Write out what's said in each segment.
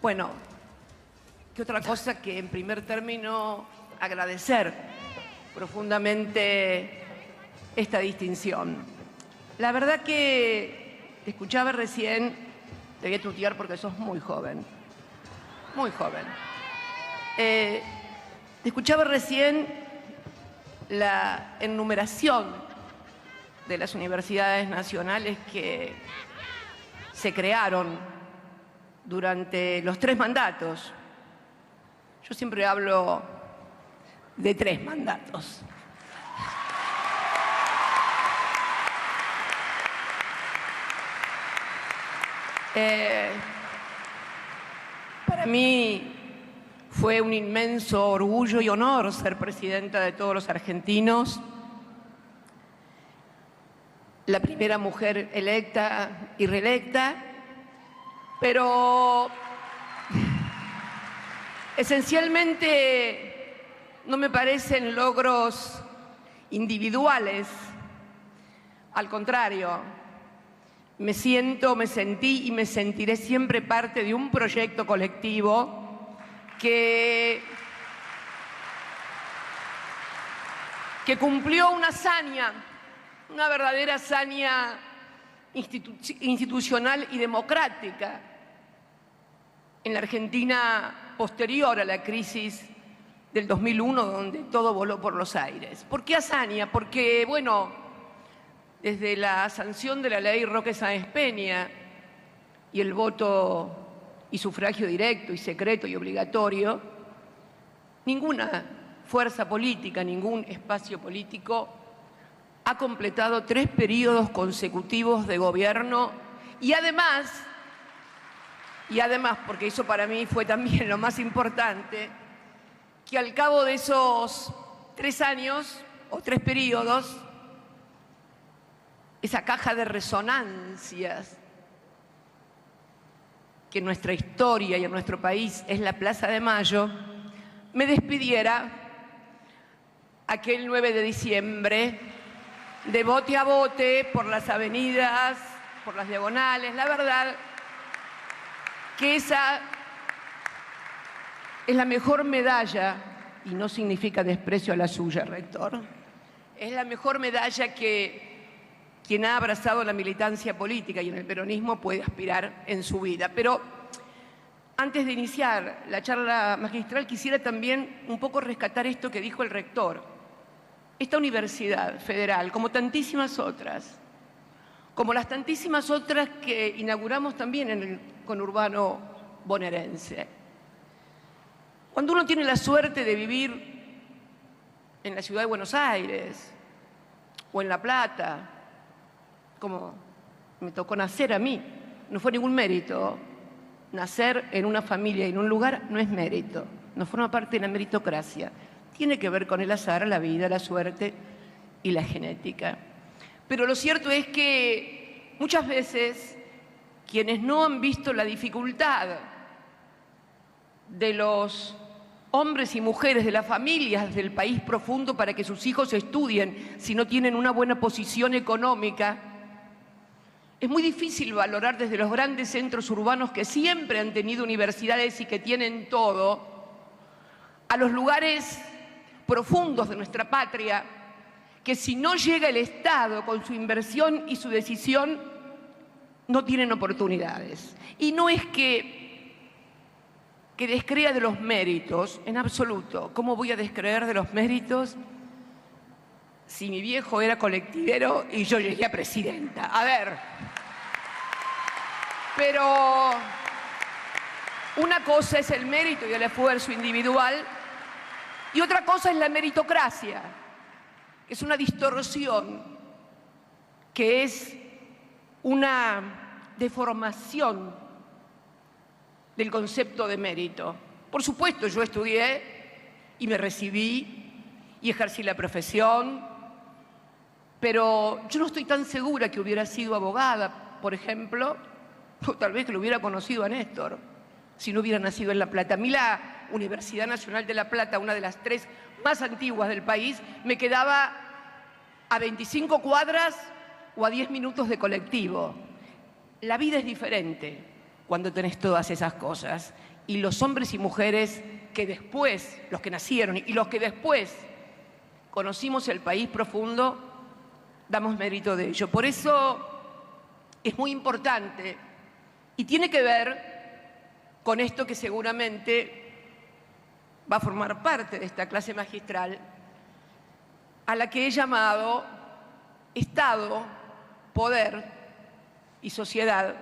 Bueno, ¿qué otra cosa que en primer término agradecer profundamente esta distinción? La verdad que te escuchaba recién, te voy a tutear porque sos muy joven, muy joven. Te escuchaba recién la enumeración de las universidades nacionales que se crearon durante los 3 mandatos. Yo siempre hablo de 3 mandatos. Para mí fue un inmenso orgullo y honor ser presidenta de todos los argentinos, la primera mujer electa y reelecta, pero esencialmente no me parecen logros individuales. Al contrario, me sentí y me sentiré siempre parte de un proyecto colectivo que cumplió una hazaña, una verdadera hazaña institucional y democrática en la Argentina posterior a la crisis del 2001, donde todo voló por los aires. ¿Por qué hazaña? Porque, bueno, desde la sanción de la ley Roque Sáenz Peña y el voto y sufragio directo y secreto y obligatorio, ninguna fuerza política, ningún espacio político ha completado 3 periodos consecutivos de gobierno y además, porque eso para mí fue también lo más importante, que al cabo de esos 3 años o 3 periodos, esa caja de resonancias que en nuestra historia y en nuestro país es la Plaza de Mayo, me despidiera aquel 9 de diciembre de bote a bote por las avenidas, por las diagonales. La verdad que esa es la mejor medalla, y no significa desprecio a la suya, rector, es la mejor medalla que quien ha abrazado la militancia política y en el peronismo puede aspirar en su vida. Pero antes de iniciar la charla magistral, quisiera también un poco rescatar esto que dijo el rector. Esta universidad federal, como tantísimas otras, como las tantísimas otras que inauguramos también en el conurbano bonaerense. Cuando uno tiene la suerte de vivir en la ciudad de Buenos Aires o en La Plata, como me tocó nacer a mí, no fue ningún mérito. Nacer en una familia y en un lugar no es mérito, no forma parte de la meritocracia. Tiene que ver con el azar, la vida, la suerte y la genética. Pero lo cierto es que muchas veces quienes no han visto la dificultad de los hombres y mujeres de las familias del país profundo para que sus hijos estudien si no tienen una buena posición económica, es muy difícil valorar desde los grandes centros urbanos que siempre han tenido universidades y que tienen todo, a los lugares profundos de nuestra patria, que si no llega el Estado con su inversión y su decisión, no tienen oportunidades. Y no es que descrea de los méritos, en absoluto. ¿Cómo voy a descreer de los méritos si mi viejo era colectivero y yo llegué a presidenta? A ver. Pero una cosa es el mérito y el esfuerzo individual y otra cosa es la meritocracia, que es una distorsión, que es una deformación del concepto de mérito. Por supuesto, yo estudié y me recibí y ejercí la profesión, pero yo no estoy tan segura que hubiera sido abogada, por ejemplo, o tal vez que lo hubiera conocido a Néstor, si no hubiera nacido en La Plata. A mí la Universidad Nacional de La Plata, una de las 3 más antiguas del país, me quedaba a 25 cuadras o a 10 minutos de colectivo. La vida es diferente cuando tenés todas esas cosas. y los hombres y mujeres que después, los que nacieron y los que después conocimos el país profundo, damos mérito de ello. Por eso es muy importante y tiene que ver con esto que seguramente va a formar parte de esta clase magistral, a la que he llamado Estado, Poder y Sociedad,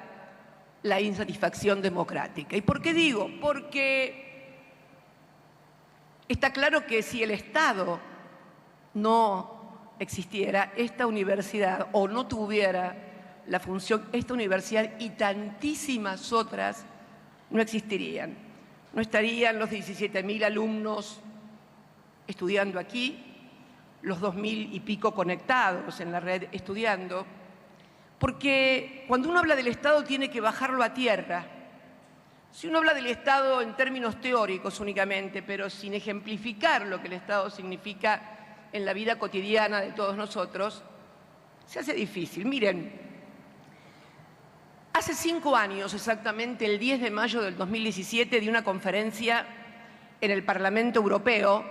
la insatisfacción democrática. ¿Y por qué digo? Porque está claro que si el Estado no existiera, esta universidad, o no tuviera la función, esta universidad y tantísimas otras no existirían. No estarían los 17.000 alumnos estudiando aquí, los 2.000 y pico conectados en la red estudiando, porque cuando uno habla del Estado tiene que bajarlo a tierra. Si uno habla del Estado en términos teóricos únicamente, pero sin ejemplificar lo que el Estado significa en la vida cotidiana de todos nosotros, se hace difícil. Miren, hace 5 años, exactamente el 10 de mayo del 2017, di una conferencia en el Parlamento Europeo,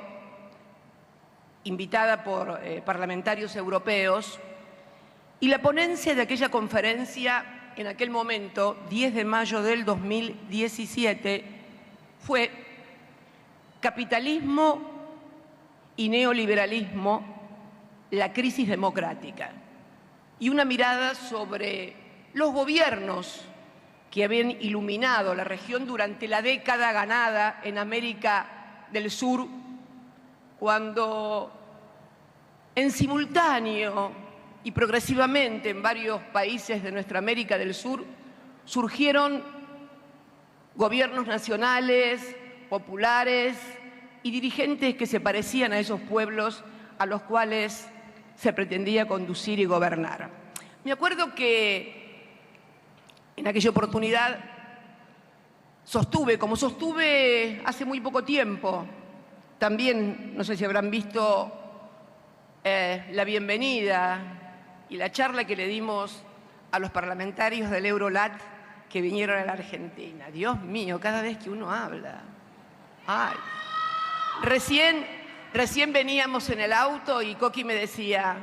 invitada por parlamentarios europeos, y la ponencia de aquella conferencia, en aquel momento, 10 de mayo del 2017, fue Capitalismo y neoliberalismo, la crisis democrática, y una mirada sobre los gobiernos que habían iluminado la región durante la década ganada en América del Sur, cuando en simultáneo y progresivamente en varios países de nuestra América del Sur surgieron gobiernos nacionales, populares y dirigentes que se parecían a esos pueblos a los cuales se pretendía conducir y gobernar. Me acuerdo que en aquella oportunidad sostuve, como sostuve hace muy poco tiempo, también, no sé si habrán visto la bienvenida y la charla que le dimos a los parlamentarios del Eurolat que vinieron a la Argentina. Dios mío, cada vez que uno habla. Ay. Recién veníamos en el auto y Coqui me decía,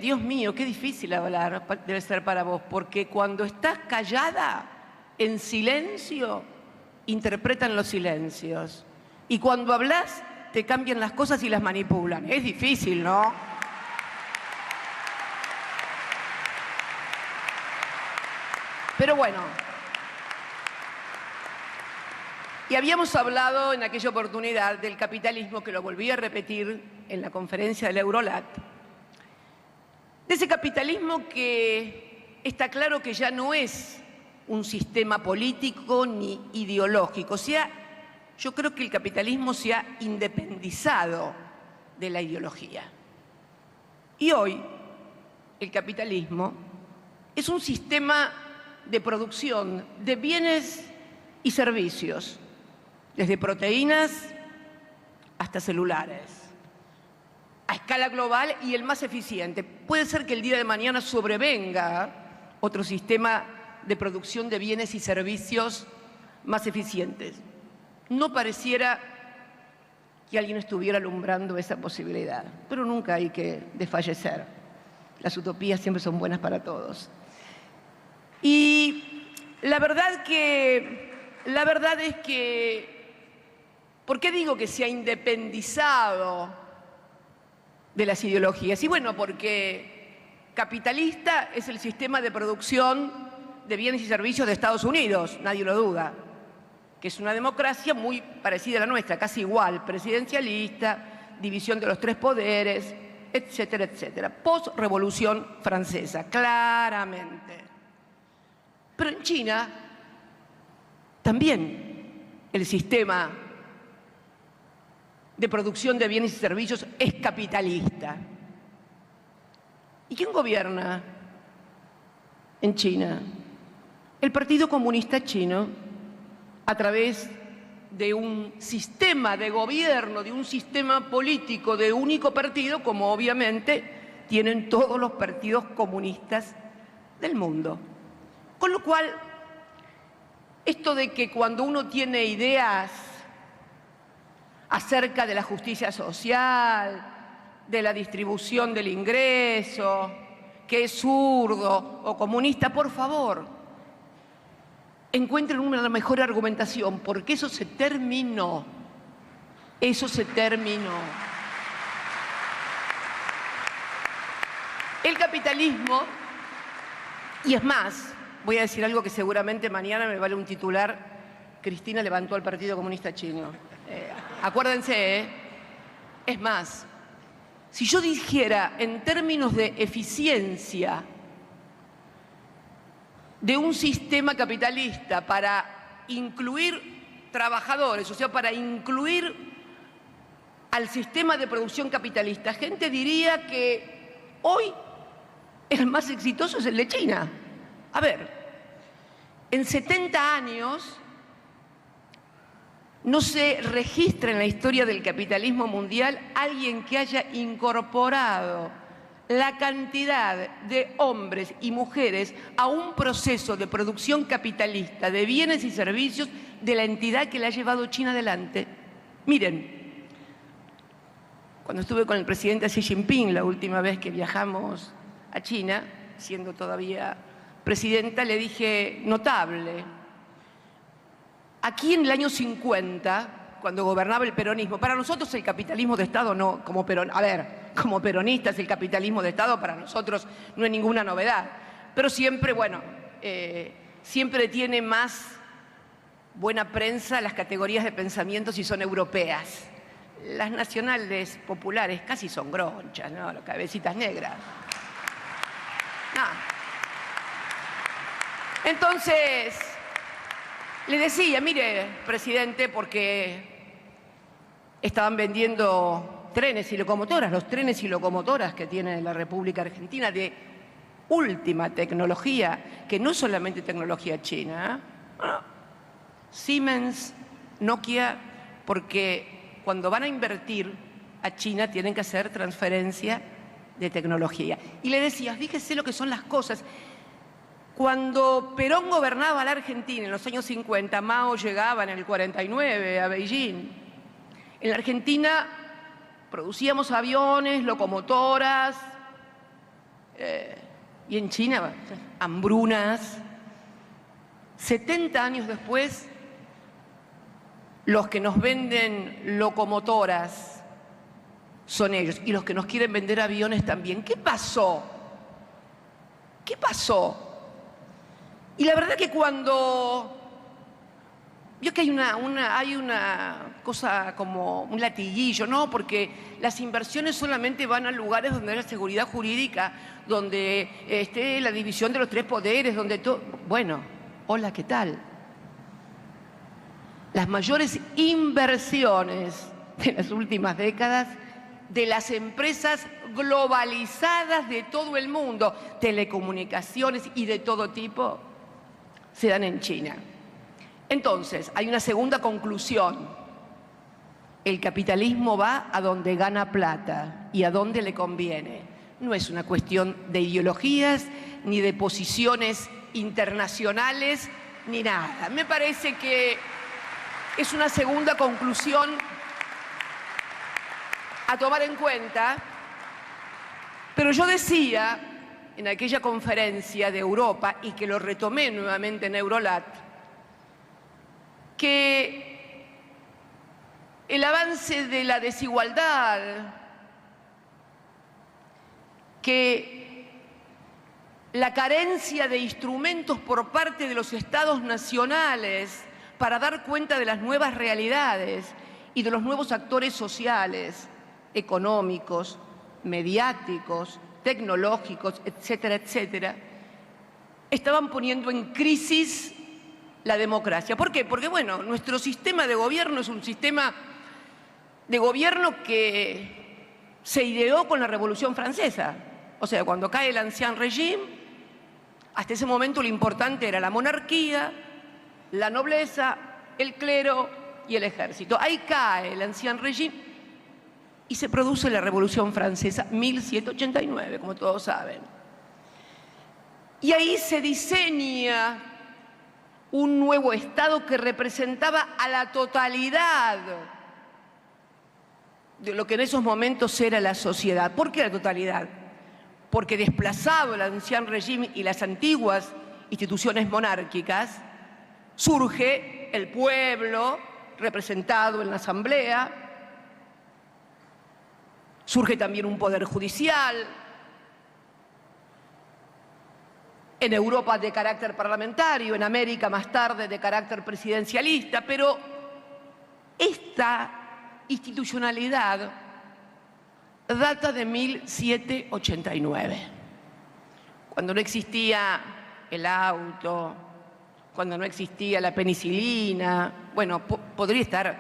Dios mío, qué difícil hablar debe ser para vos, porque cuando estás callada, en silencio, interpretan los silencios. Y cuando hablas, te cambian las cosas y las manipulan. Es difícil, ¿no? Pero bueno, y habíamos hablado en aquella oportunidad del capitalismo, que lo volví a repetir en la conferencia del Eurolat, de ese capitalismo que está claro que ya no es un sistema político ni ideológico. O sea, yo creo que el capitalismo se ha independizado de la ideología. Y hoy el capitalismo es un sistema de producción de bienes y servicios, desde proteínas hasta celulares, a escala global y el más eficiente. Puede ser que el día de mañana sobrevenga otro sistema de producción de bienes y servicios más eficientes. No pareciera que alguien estuviera alumbrando esa posibilidad, pero nunca hay que desfallecer. Las utopías siempre son buenas para todos. Y la verdad es que, ¿por qué digo que se ha independizado de las ideologías? Y bueno, porque capitalista es el sistema de producción de bienes y servicios de Estados Unidos, nadie lo duda, que es una democracia muy parecida a la nuestra, casi igual, presidencialista, división de los 3 poderes, etcétera, etcétera. Post-revolución francesa, claramente. Pero en China también el sistema de producción de bienes y servicios es capitalista. ¿Y quién gobierna en China? El Partido Comunista Chino, a través de un sistema de gobierno, de un sistema político de único partido, como obviamente tienen todos los partidos comunistas del mundo. Con lo cual, esto de que cuando uno tiene ideas acerca de la justicia social, de la distribución del ingreso, que es zurdo o comunista, por favor, encuentren una mejor argumentación, porque eso se terminó. Eso se terminó. El capitalismo, y es más, voy a decir algo que seguramente mañana me vale un titular: Cristina levantó al Partido Comunista Chino. Acuérdense, es más, si yo dijera en términos de eficiencia de un sistema capitalista para incluir trabajadores, o sea, para incluir al sistema de producción capitalista, gente diría que hoy el más exitoso es el de China. A ver, en 70 años no se registra en la historia del capitalismo mundial alguien que haya incorporado la cantidad de hombres y mujeres a un proceso de producción capitalista de bienes y servicios de la entidad que le ha llevado China adelante. Miren, cuando estuve con el presidente Xi Jinping la última vez que viajamos a China, siendo todavía presidenta, le dije: notable. Aquí en el año 50, cuando gobernaba el peronismo, para nosotros el capitalismo de Estado no, como peronistas el capitalismo de Estado para nosotros no es ninguna novedad, pero siempre, bueno, siempre tiene más buena prensa las categorías de pensamiento si son europeas. Las nacionales populares casi son gronchas, ¿no? Las cabecitas negras. No. Entonces, le decía: mire, presidente, porque estaban vendiendo trenes y locomotoras, los trenes y locomotoras que tiene la República Argentina de última tecnología, que no es solamente tecnología china, ¿eh? Siemens, Nokia, porque cuando van a invertir a China tienen que hacer transferencia de tecnología. Y le decía: fíjese lo que son las cosas. Cuando Perón gobernaba la Argentina en los años 50, Mao llegaba en el 49 a Beijing. En la Argentina producíamos aviones, locomotoras, y en China hambrunas. 70 años después, los que nos venden locomotoras son ellos, y los que nos quieren vender aviones también. ¿Qué pasó? ¿Qué pasó? Y la verdad que cuando vio que hay una cosa como un latiguillo, ¿no? Porque las inversiones solamente van a lugares donde hay la seguridad jurídica, donde esté la división de los tres poderes, donde todo... Bueno, hola, ¿qué tal? Las mayores inversiones de las últimas décadas de las empresas globalizadas de todo el mundo, telecomunicaciones y de todo tipo, se dan en China. Entonces, hay una segunda conclusión. El capitalismo va a donde gana plata y a donde le conviene. No es una cuestión de ideologías, ni de posiciones internacionales, ni nada. Me parece que es una segunda conclusión a tomar en cuenta. Pero yo decía en aquella conferencia de Europa, y que lo retomé nuevamente en Eurolat, que el avance de la desigualdad, que la carencia de instrumentos por parte de los estados nacionales para dar cuenta de las nuevas realidades y de los nuevos actores sociales, económicos, mediáticos, tecnológicos, etcétera, etcétera, estaban poniendo en crisis la democracia. ¿Por qué? Porque, bueno, nuestro sistema de gobierno es un sistema de gobierno que se ideó con la Revolución Francesa. O sea, cuando cae el Ancien Régime, hasta ese momento lo importante era la monarquía, la nobleza, el clero y el ejército. Ahí cae el Ancien Régime y se produce la Revolución Francesa, 1789, como todos saben. Y ahí se diseña un nuevo Estado que representaba a la totalidad de lo que en esos momentos era la sociedad. ¿Por qué la totalidad? Porque desplazado el ancien régimen y las antiguas instituciones monárquicas, surge el pueblo representado en la asamblea, surge también un poder judicial, en Europa de carácter parlamentario, en América más tarde de carácter presidencialista, pero esta institucionalidad data de 1789, cuando no existía el auto, cuando no existía la penicilina. Bueno, podría estar.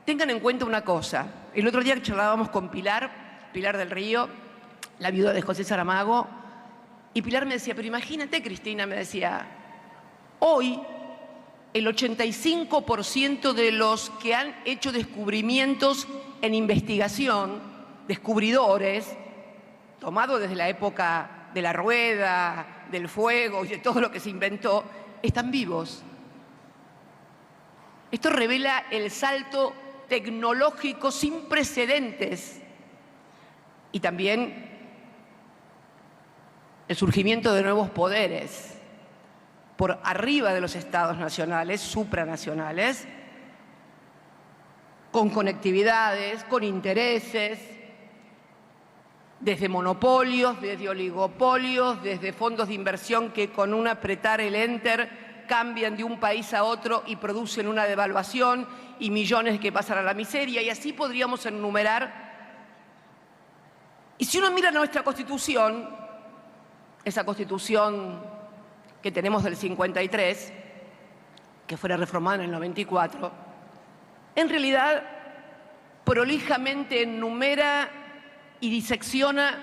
Tengan en cuenta una cosa. El otro día charlábamos con Pilar del Río, la viuda de José Saramago, y Pilar me decía, pero imagínate, Cristina, me decía, hoy el 85% de los que han hecho descubrimientos en investigación, descubridores, tomado desde la época de la rueda, del fuego y de todo lo que se inventó, están vivos. Esto revela el salto tecnológico sin precedentes y también el surgimiento de nuevos poderes por arriba de los estados nacionales, supranacionales, con conectividades, con intereses, desde monopolios, desde oligopolios, desde fondos de inversión que con un apretar el enter cambian de un país a otro y producen una devaluación y millones que pasan a la miseria, y así podríamos enumerar. Y si uno mira nuestra Constitución, esa Constitución que tenemos del 53, que fuera reformada en el 94, en realidad prolijamente enumera y disecciona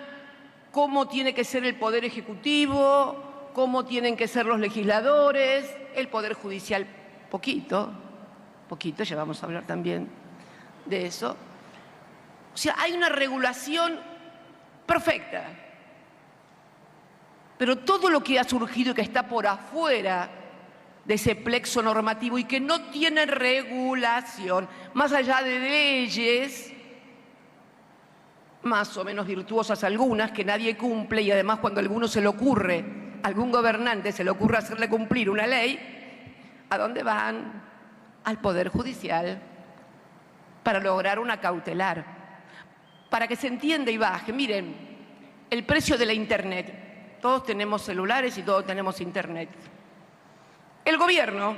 cómo tiene que ser el Poder Ejecutivo, cómo tienen que ser los legisladores, el Poder Judicial, poquito, ya vamos a hablar también de eso. O sea, hay una regulación perfecta, pero todo lo que ha surgido y que está por afuera de ese plexo normativo y que no tiene regulación, más allá de leyes, más o menos virtuosas algunas, que nadie cumple, y además cuando a alguno se le ocurre, a algún gobernante se le ocurre hacerle cumplir una ley, ¿a dónde van? Al Poder Judicial, para lograr una cautelar. Para que se entienda y baje, miren, el precio de la Internet. Todos tenemos celulares y todos tenemos Internet. El gobierno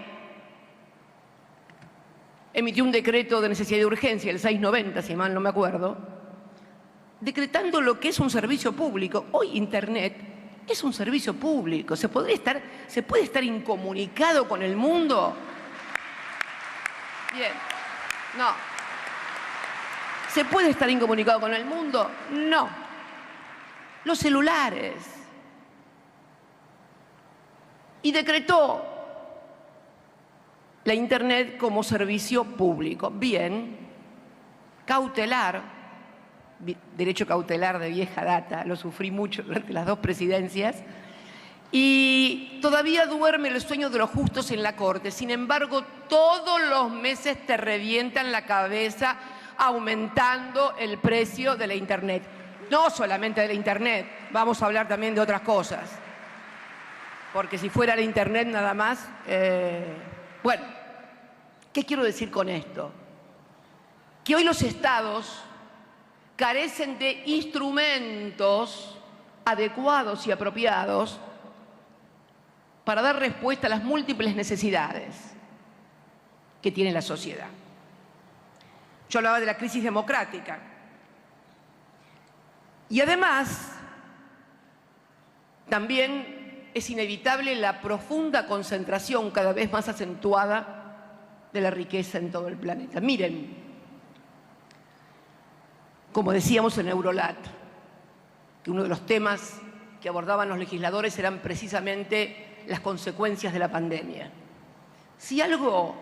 emitió un decreto de necesidad y urgencia, el 690, si mal no me acuerdo, decretando lo que es un servicio público. Hoy Internet es un servicio público. ¿Se puede estar incomunicado con el mundo? Bien, no. ¿Se puede estar incomunicado con el mundo? No. Los celulares. Y decretó la Internet como servicio público. Bien, cautelar, derecho cautelar de vieja data, lo sufrí mucho durante las dos presidencias, y todavía duerme el sueño de los justos en la Corte. Sin embargo, todos los meses te revientan la cabeza aumentando el precio de la Internet. No solamente de la Internet, vamos a hablar también de otras cosas. Porque si fuera la Internet nada más... Bueno, ¿qué quiero decir con esto? Que hoy los estados carecen de instrumentos adecuados y apropiados para dar respuesta a las múltiples necesidades que tiene la sociedad. Yo hablaba de la crisis democrática. Y además, también es inevitable la profunda concentración cada vez más acentuada de la riqueza en todo el planeta. Miren, como decíamos en Eurolat, que uno de los temas que abordaban los legisladores eran precisamente las consecuencias de la pandemia. Si algo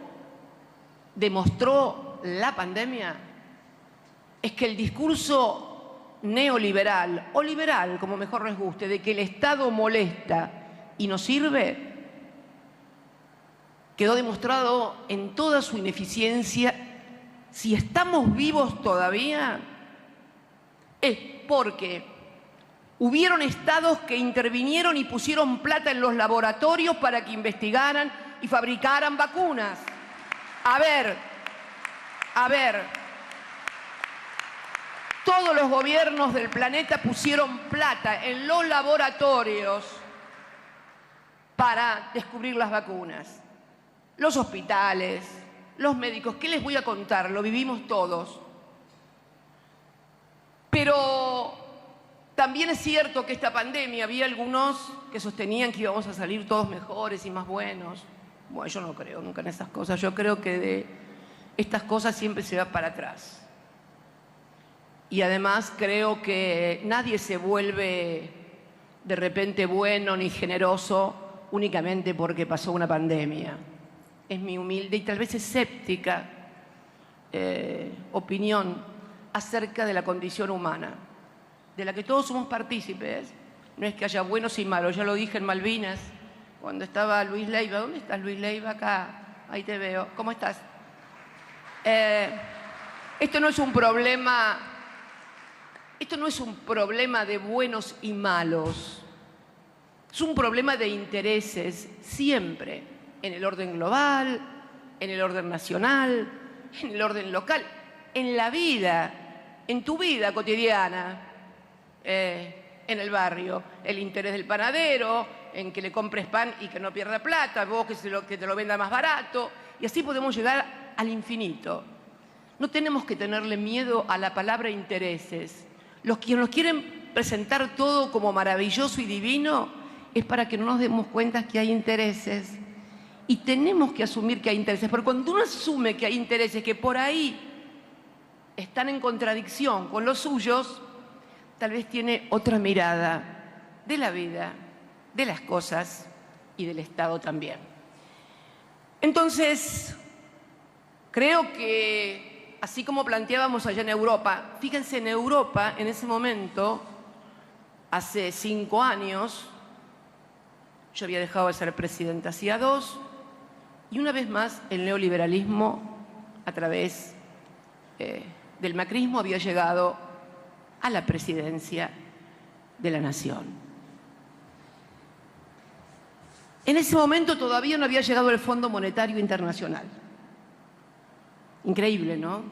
demostró la pandemia es que el discurso neoliberal o liberal, como mejor les guste, de que el Estado molesta y no sirve, quedó demostrado en toda su ineficiencia. Si estamos vivos todavía, es porque hubieron estados que intervinieron y pusieron plata en los laboratorios para que investigaran y fabricaran vacunas. A ver, todos los gobiernos del planeta pusieron plata en los laboratorios para descubrir las vacunas. Los hospitales, los médicos, ¿qué les voy a contar? Lo vivimos todos. Pero también es cierto que esta pandemia, había algunos que sostenían que íbamos a salir todos mejores y más buenos. Bueno, yo no creo nunca en esas cosas. Yo creo que de estas cosas siempre se va para atrás. Y además creo que nadie se vuelve de repente bueno ni generoso únicamente porque pasó una pandemia. Es mi humilde y tal vez escéptica opinión acerca de la condición humana, de la que todos somos partícipes. No es que haya buenos y malos, ya lo dije en Malvinas, cuando estaba Luis Leiva. ¿Dónde estás, Luis Leiva? Acá, ahí te veo. ¿Cómo estás? Esto no es un problema de buenos y malos. Es un problema de intereses, siempre, en el orden global, en el orden nacional, en el orden local, en la vida, en tu vida cotidiana, en el barrio, el interés del panadero, en que le compres pan y que no pierda plata, vos que te lo venda más barato, y así podemos llegar al infinito. No tenemos que tenerle miedo a la palabra intereses. Los que nos quieren presentar todo como maravilloso y divino es para que no nos demos cuenta que hay intereses. Y tenemos que asumir que hay intereses, porque cuando uno asume que hay intereses que por ahí están en contradicción con los suyos, tal vez tiene otra mirada de la vida, de las cosas y del Estado también. Entonces, creo que, así como planteábamos allá en Europa, fíjense, en Europa, en ese momento, hace 5 años, yo había dejado de ser presidenta hacía 2, y una vez más el neoliberalismo, a través del macrismo, había llegado a la presidencia de la nación. En ese momento todavía no había llegado el Fondo Monetario Internacional. Increíble, ¿no?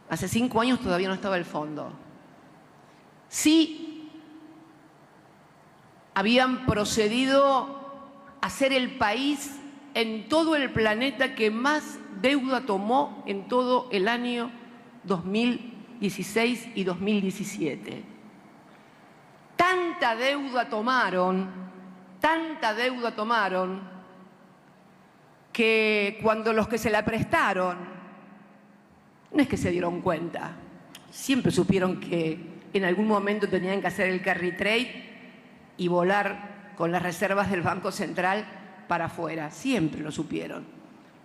Hace 5 años todavía no estaba el fondo. Sí habían procedido a ser el país en todo el planeta que más deuda tomó en todo el año 2016 y 2017. Tanta deuda tomaron que cuando los que se la prestaron, no es que se dieron cuenta, siempre supieron que en algún momento tenían que hacer el carry trade y volar con las reservas del Banco Central para afuera, siempre lo supieron.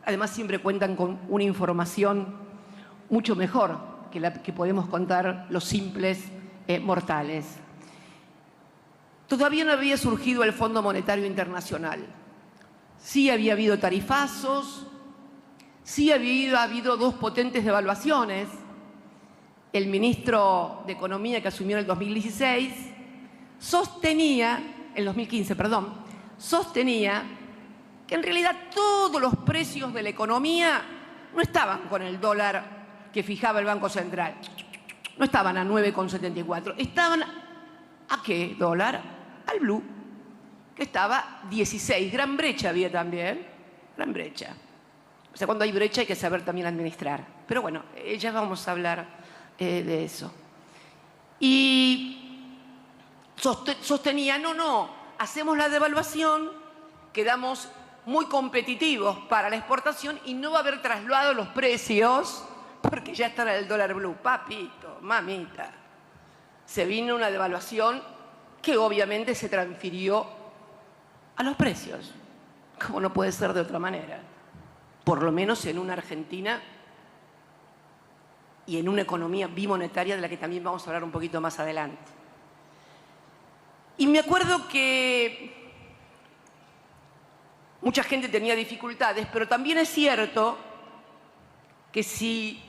Además siempre cuentan con una información mucho mejor que la que podemos contar los simples mortales. Todavía no había surgido el Fondo Monetario Internacional. Sí había habido tarifazos, sí había habido 2 potentes devaluaciones. El ministro de Economía que asumió en el 2016 sostenía, en 2015, perdón, sostenía que en realidad todos los precios de la economía no estaban con el dólar que fijaba el Banco Central. No estaban a 9,74. Estaban, ¿a qué dólar? Al blue, que estaba 16. Gran brecha había también. Gran brecha. O sea, cuando hay brecha hay que saber también administrar. Pero bueno, ya vamos a hablar de eso. Y sostenía, no, hacemos la devaluación, quedamos muy competitivos para la exportación y no va a haber traslado los precios porque ya está el dólar blue. Papito, mamita. Se vino una devaluación que obviamente se transfirió a los precios, como no puede ser de otra manera. Por lo menos en una Argentina y en una economía bimonetaria de la que también vamos a hablar un poquito más adelante. Y me acuerdo que mucha gente tenía dificultades, pero también es cierto que si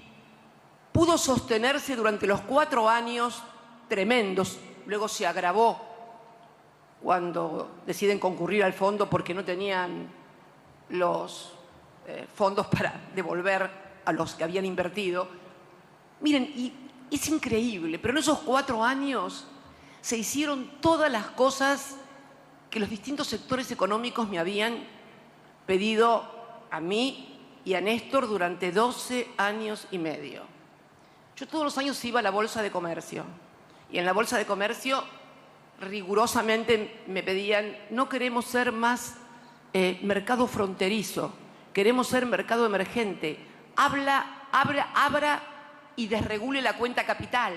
pudo sostenerse durante los 4 años tremendos, luego se agravó cuando deciden concurrir al fondo porque no tenían los fondos para devolver a los que habían invertido. Miren, y es increíble, pero en esos 4 años se hicieron todas las cosas que los distintos sectores económicos me habían pedido a mí y a Néstor durante 12 años y medio. Yo todos los años iba a la Bolsa de Comercio y en la Bolsa de Comercio rigurosamente me pedían: no queremos ser más mercado fronterizo, queremos ser mercado emergente. Abra y desregule la cuenta capital.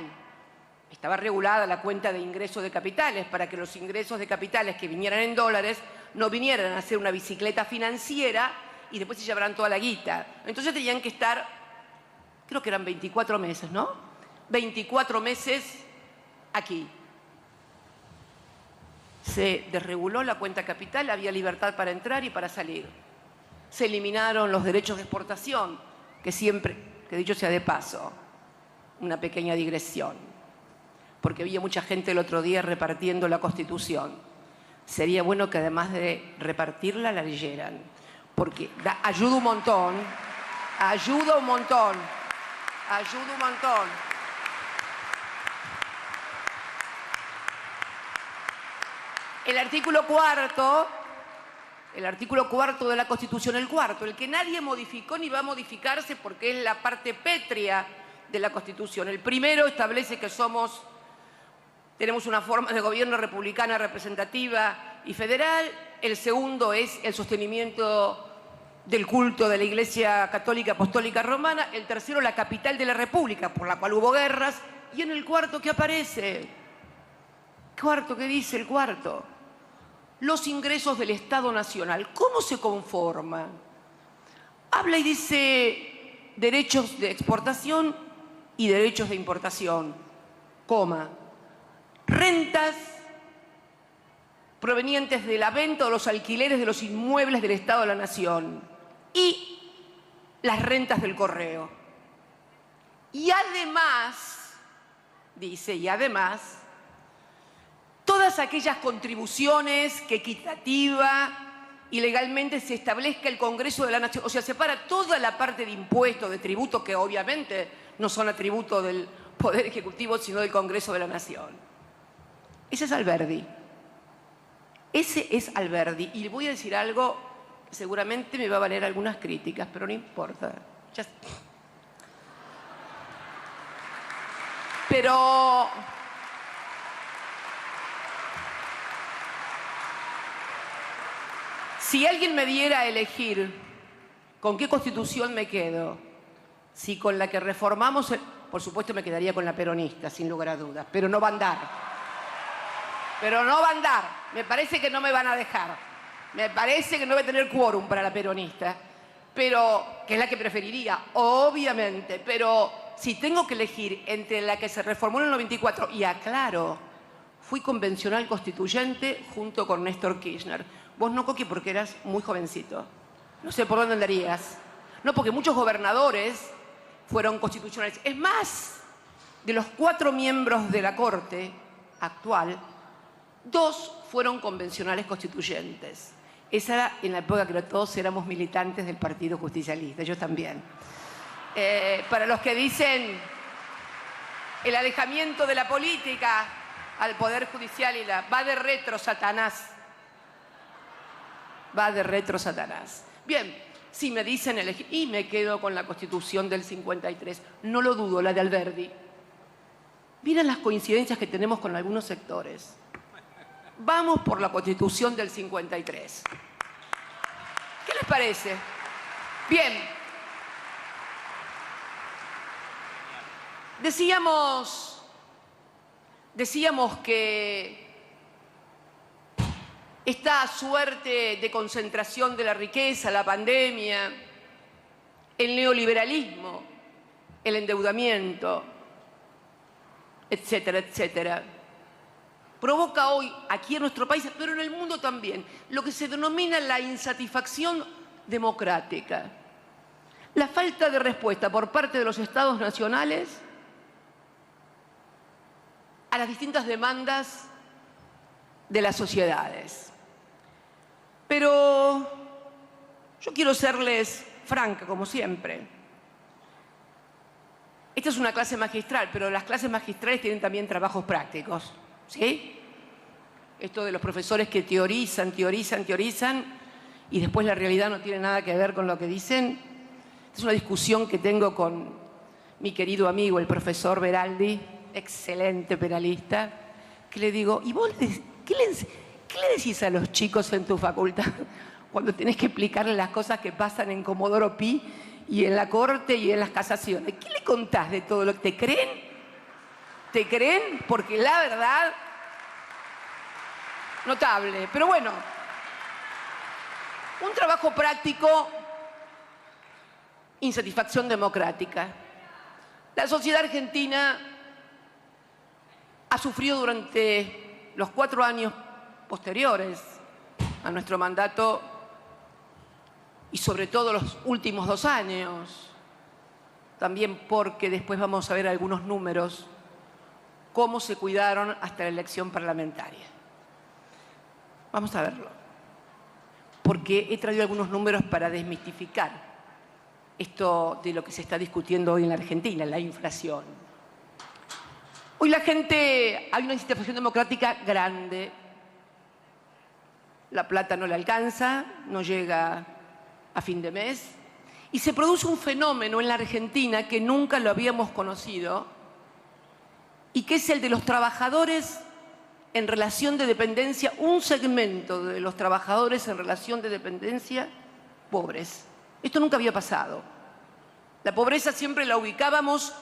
Estaba regulada la cuenta de ingresos de capitales para que los ingresos de capitales que vinieran en dólares no vinieran a hacer una bicicleta financiera y después se llevaran toda la guita. Entonces tenían que estar, creo que eran 24 meses, ¿no? 24 meses aquí. Se desreguló la cuenta capital, había libertad para entrar y para salir. Se eliminaron los derechos de exportación, que siempre, que dicho sea de paso, una pequeña digresión, porque había mucha gente el otro día repartiendo la Constitución. Sería bueno que además de repartirla, la leyeran, porque ayuda un montón, ayuda un montón, ayuda un montón. El artículo cuarto de la Constitución, el cuarto, el que nadie modificó ni va a modificarse porque es la parte pétrea de la Constitución. El primero establece que tenemos una forma de gobierno republicana, representativa y federal. El segundo es el sostenimiento del culto de la Iglesia Católica Apostólica Romana. El tercero, la capital de la República, por la cual hubo guerras. Y en el cuarto, ¿qué aparece? Cuarto, ¿qué dice el cuarto? Los ingresos del Estado Nacional. ¿Cómo se conforman? Habla y dice derechos de exportación y derechos de importación, coma, rentas provenientes de la venta o los alquileres de los inmuebles del Estado de la Nación y las rentas del correo. Y además, dice, todas aquellas contribuciones que equitativa y legalmente se establezca el Congreso de la Nación. O sea, separa toda la parte de impuestos, de tributos, que obviamente no son atributos del Poder Ejecutivo, sino del Congreso de la Nación. Ese es Alberdi. Ese es Alberdi. Y le voy a decir algo que seguramente me va a valer algunas críticas, pero no importa. Pero si alguien me diera a elegir con qué Constitución me quedo, si con la que reformamos, por supuesto me quedaría con la peronista, sin lugar a dudas, pero no va a andar. Pero no va a andar. Me parece que no me van a dejar. Me parece que no voy a tener quórum para la peronista, pero que es la que preferiría, obviamente. Pero si tengo que elegir entre la que se reformó en el 94, y aclaro, fui convencional constituyente junto con Néstor Kirchner. Vos no, Coqui, porque eras muy jovencito. No sé por dónde andarías. No, porque muchos gobernadores fueron constitucionales. Es más, de los 4 miembros de la Corte actual, 2 fueron convencionales constituyentes. Esa era en la época que todos éramos militantes del Partido Justicialista, yo también. Para los que dicen el alejamiento de la política al Poder Judicial va de retro, Satanás. Va de retro, Satanás. Bien, si me dicen elegir, y me quedo con la Constitución del 53, no lo dudo, la de Alberdi. Miren las coincidencias que tenemos con algunos sectores. Vamos por la Constitución del 53. ¿Qué les parece? Bien. Decíamos que esta suerte de concentración de la riqueza, la pandemia, el neoliberalismo, el endeudamiento, etcétera, etcétera, provoca hoy, aquí en nuestro país, pero en el mundo también, lo que se denomina la insatisfacción democrática. La falta de respuesta por parte de los estados nacionales a las distintas demandas de las sociedades. Pero yo quiero serles franca, como siempre. Esta es una clase magistral, pero las clases magistrales tienen también trabajos prácticos, ¿sí? Esto de los profesores que teorizan y después la realidad no tiene nada que ver con lo que dicen. Es una discusión que tengo con mi querido amigo, el profesor Beraldi, excelente penalista, que le digo, ¿y vos qué le decís a los chicos en tu facultad cuando tenés que explicarles las cosas que pasan en Comodoro Pi y en la corte y en las casaciones? ¿Qué le contás de todo lo que te creen? ¿Te creen? Porque la verdad, notable. Pero bueno, un trabajo práctico, insatisfacción democrática. La sociedad argentina ha sufrido durante los 4 años posteriores a nuestro mandato y sobre todo los últimos 2 años, también porque después vamos a ver algunos números, cómo se cuidaron hasta la elección parlamentaria. Vamos a verlo, porque he traído algunos números para desmistificar esto de lo que se está discutiendo hoy en la Argentina, la inflación. Hoy la gente, hay una insatisfacción democrática grande. La plata no le alcanza, no llega a fin de mes. Y se produce un fenómeno en la Argentina que nunca lo habíamos conocido y que es el de los trabajadores en relación de dependencia, un segmento de los trabajadores en relación de dependencia pobres. Esto nunca había pasado. La pobreza siempre la ubicábamos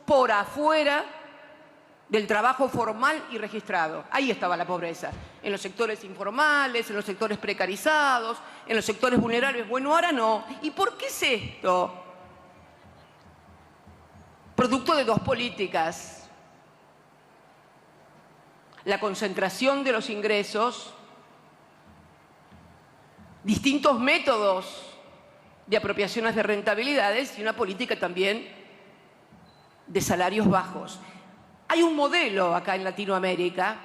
por afuera del trabajo formal y registrado. Ahí estaba la pobreza, en los sectores informales, en los sectores precarizados, en los sectores vulnerables. Bueno, ahora no. ¿Y por qué es esto? Producto de 2 políticas. La concentración de los ingresos, distintos métodos de apropiaciones de rentabilidades y una política también de salarios bajos. Hay un modelo acá en Latinoamérica,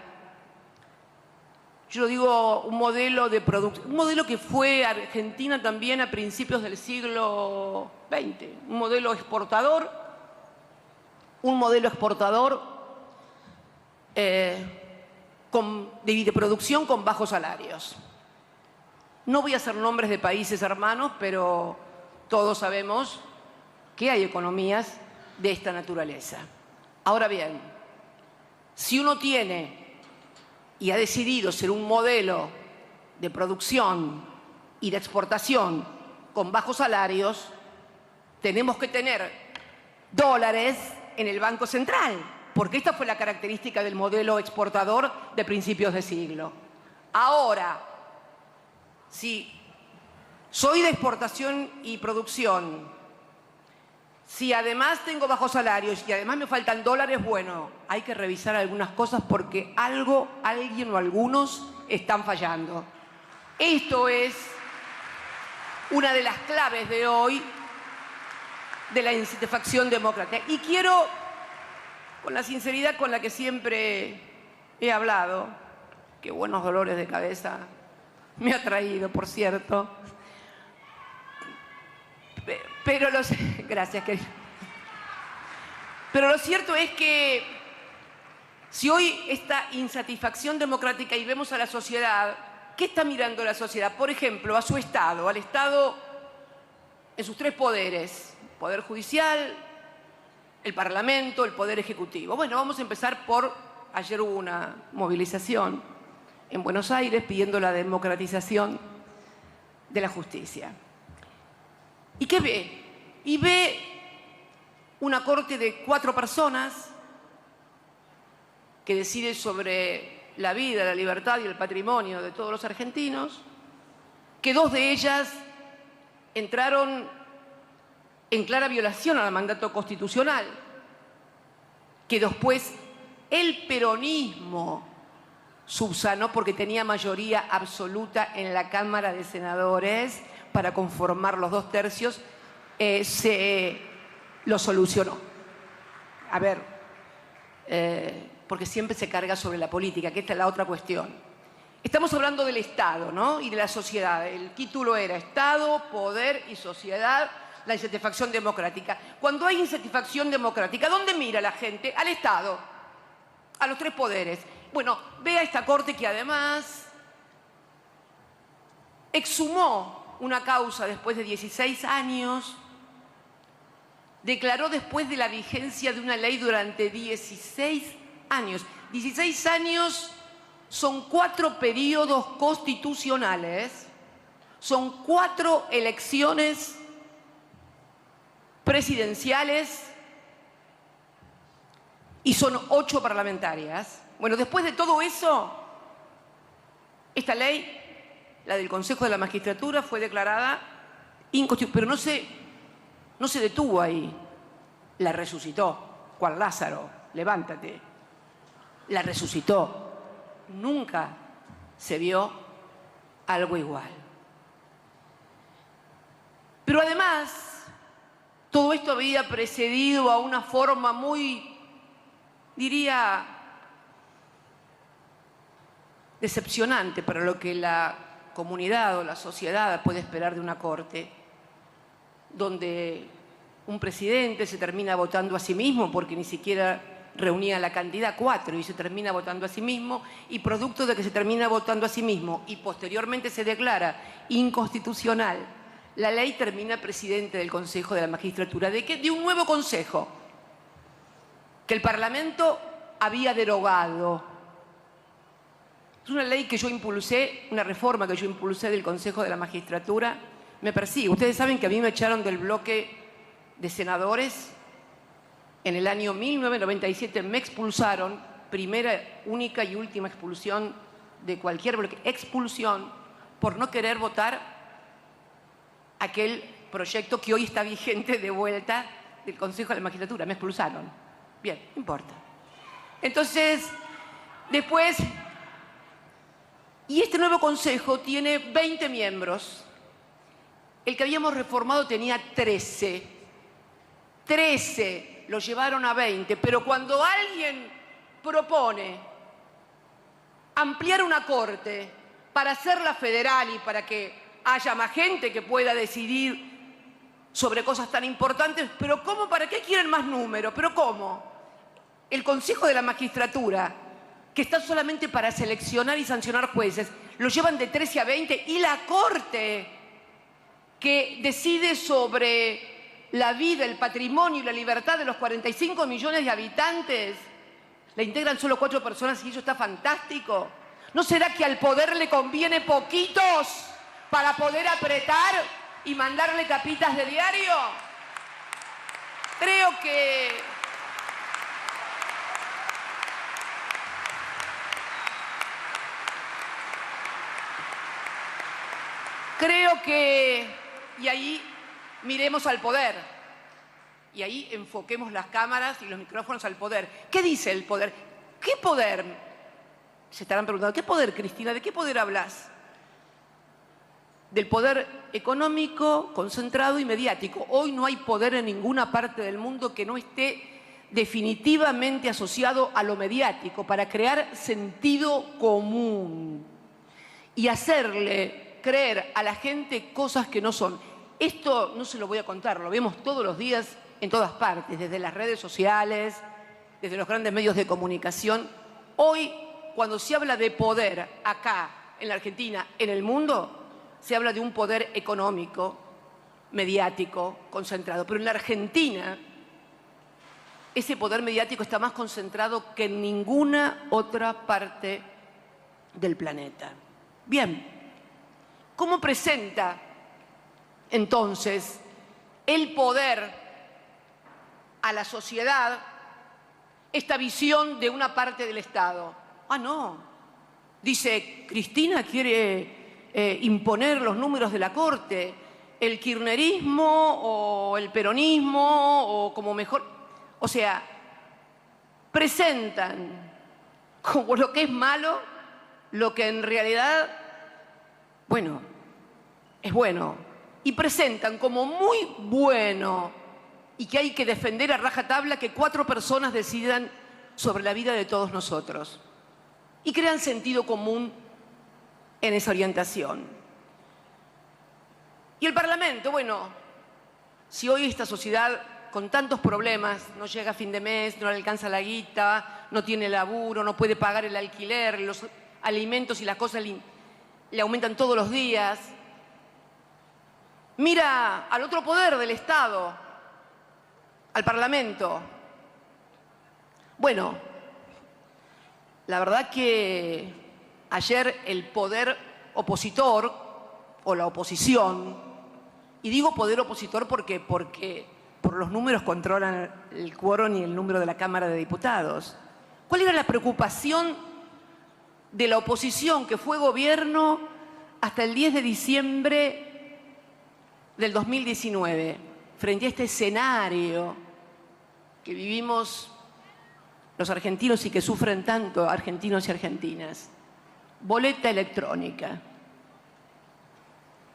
yo digo un modelo de producción, un modelo que fue Argentina también a principios del siglo XX, un modelo exportador de producción con bajos salarios. No voy a hacer nombres de países hermanos, pero todos sabemos que hay economías de esta naturaleza. Ahora bien, si uno tiene y ha decidido ser un modelo de producción y de exportación con bajos salarios, tenemos que tener dólares en el Banco Central, porque esta fue la característica del modelo exportador de principios de siglo. Ahora, si soy de exportación y producción, si además tengo bajos salarios y además me faltan dólares, bueno, hay que revisar algunas cosas porque algo, alguien o algunos están fallando. Esto es una de las claves de hoy de la insatisfacción democrática. Y quiero, con la sinceridad con la que siempre he hablado, qué buenos dolores de cabeza me ha traído, por cierto. Pero gracias, querido. Pero lo cierto es que si hoy esta insatisfacción democrática y vemos a la sociedad, ¿qué está mirando la sociedad? Por ejemplo, a su Estado, al Estado en sus 3 poderes, Poder Judicial, el Parlamento, el Poder Ejecutivo. Bueno, vamos a empezar por, ayer hubo una movilización en Buenos Aires pidiendo la democratización de la justicia. ¿Y qué ve? Y ve una corte de 4 personas que decide sobre la vida, la libertad y el patrimonio de todos los argentinos, que 2 de ellas entraron en clara violación al mandato constitucional, que después el peronismo subsanó porque tenía mayoría absoluta en la Cámara de Senadores para conformar los 2/3, se lo solucionó. A ver, porque siempre se carga sobre la política, que esta es la otra cuestión. Estamos hablando del Estado, ¿no? Y de la sociedad. El título era Estado, Poder y Sociedad, la insatisfacción democrática. Cuando hay insatisfacción democrática, ¿dónde mira la gente? Al Estado, a los 3 poderes. Bueno, vea esta Corte que además exhumó una causa después de 16 años, declaró después de la vigencia de una ley durante 16 años. 16 años son 4 periodos constitucionales, son 4 elecciones presidenciales y son 8 parlamentarias. Bueno, después de todo eso, esta ley, la del Consejo de la Magistratura, fue declarada inconstitucional, pero no se detuvo ahí, la resucitó. Juan Lázaro, levántate, la resucitó. Nunca se vio algo igual. Pero además, todo esto había precedido a una forma muy, diría, decepcionante para lo que la comunidad o la sociedad puede esperar de una corte, donde un presidente se termina votando a sí mismo porque ni siquiera reunía la cantidad 4 y se termina votando a sí mismo, y producto de que se termina votando a sí mismo y posteriormente se declara inconstitucional la ley, termina presidente del Consejo de la Magistratura. ¿De qué? De un nuevo consejo que el Parlamento había derogado. Es una ley que yo impulsé, una reforma que yo impulsé del Consejo de la Magistratura. Me persigue. Ustedes saben que a mí me echaron del bloque de senadores en el año 1997, me expulsaron, primera, única y última expulsión de cualquier bloque, expulsión por no querer votar aquel proyecto que hoy está vigente de vuelta del Consejo de la Magistratura. Me expulsaron. Bien, no importa. Entonces, después, y este nuevo Consejo tiene 20 miembros. El que habíamos reformado tenía 13. 13 lo llevaron a 20, pero cuando alguien propone ampliar una corte para hacerla federal y para que haya más gente que pueda decidir sobre cosas tan importantes, pero ¿cómo? ¿Para qué quieren más número? ¿Pero cómo? El Consejo de la Magistratura, que está solamente para seleccionar y sancionar jueces, lo llevan de 13 a 20, y la Corte, que decide sobre la vida, el patrimonio y la libertad de los 45 millones de habitantes, la integran solo 4 personas y eso está fantástico. ¿No será que al poder le conviene poquitos para poder apretar y mandarle tapitas de diario? Creo que, y ahí miremos al poder, y ahí enfoquemos las cámaras y los micrófonos al poder. ¿Qué dice el poder? ¿Qué poder? Se estarán preguntando, ¿qué poder, Cristina? ¿De qué poder hablas? Del poder económico, concentrado y mediático. Hoy no hay poder en ninguna parte del mundo que no esté definitivamente asociado a lo mediático, para crear sentido común y hacerle creer a la gente cosas que no son. Esto no se lo voy a contar, lo vemos todos los días en todas partes, desde las redes sociales, desde los grandes medios de comunicación. Hoy, cuando se habla de poder acá, en la Argentina, en el mundo, se habla de un poder económico, mediático, concentrado. Pero en la Argentina, ese poder mediático está más concentrado que en ninguna otra parte del planeta. Bien, ¿cómo presenta entonces el poder a la sociedad esta visión de una parte del Estado? Ah, no. Dice, Cristina quiere imponer los números de la Corte, el kirchnerismo o el peronismo, o como mejor. O sea, presentan como lo que es malo lo que en realidad, bueno, es bueno, y presentan como muy bueno y que hay que defender a rajatabla que 4 personas decidan sobre la vida de todos nosotros y crean sentido común en esa orientación. Y el Parlamento, bueno, si hoy esta sociedad con tantos problemas, no llega a fin de mes, no le alcanza la guita, no tiene laburo, no puede pagar el alquiler, los alimentos y las cosas le aumentan todos los días, mira al otro poder del Estado, al Parlamento. Bueno, la verdad que ayer el poder opositor o la oposición, y digo poder opositor porque por los números controlan el quórum y el número de la Cámara de Diputados. ¿Cuál era la preocupación de la oposición que fue gobierno hasta el 10 de diciembre del 2019, frente a este escenario que vivimos los argentinos y que sufren tanto argentinos y argentinas? Boleta electrónica.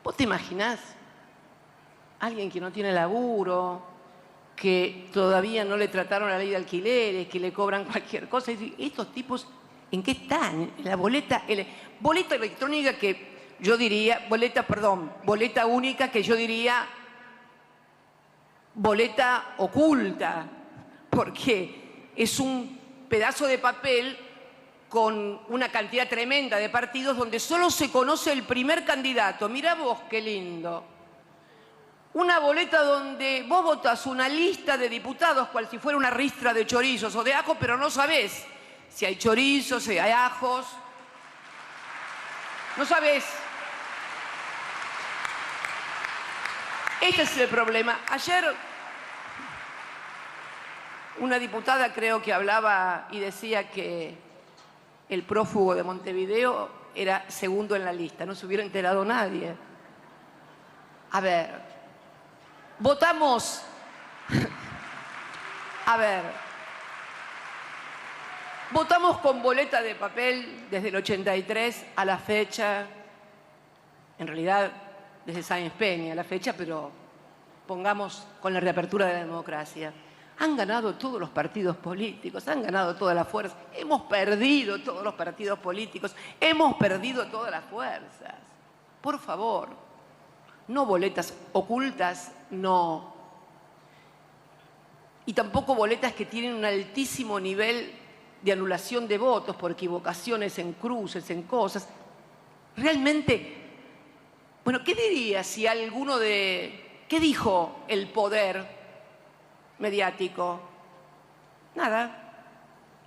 ¿Vos te imaginás? Alguien que no tiene laburo, que todavía no le trataron la ley de alquileres, que le cobran cualquier cosa. Y estos tipos, ¿en qué están? La boleta electrónica que yo diría, boleta única que yo diría boleta oculta, porque es un pedazo de papel con una cantidad tremenda de partidos donde solo se conoce el primer candidato. Mirá vos qué lindo. Una boleta donde vos votás una lista de diputados cual si fuera una ristra de chorizos o de ajos, pero no sabés si hay chorizos, si hay ajos. No sabés. Este es el problema. Ayer una diputada creo que hablaba y decía que el prófugo de Montevideo era segundo en la lista. No se hubiera enterado nadie. A ver. Votamos, votamos con boleta de papel desde el 83 a la fecha, en realidad desde Sáenz Peña a la fecha, pero pongamos con la reapertura de la democracia. Han ganado todos los partidos políticos, han ganado todas las fuerzas, hemos perdido todos los partidos políticos, hemos perdido todas las fuerzas. Por favor, no boletas ocultas, no. Y tampoco boletas que tienen un altísimo nivel de anulación de votos por equivocaciones en cruces, en cosas. Realmente, bueno, ¿qué diría si alguno de... ¿Qué dijo el poder mediático? Nada.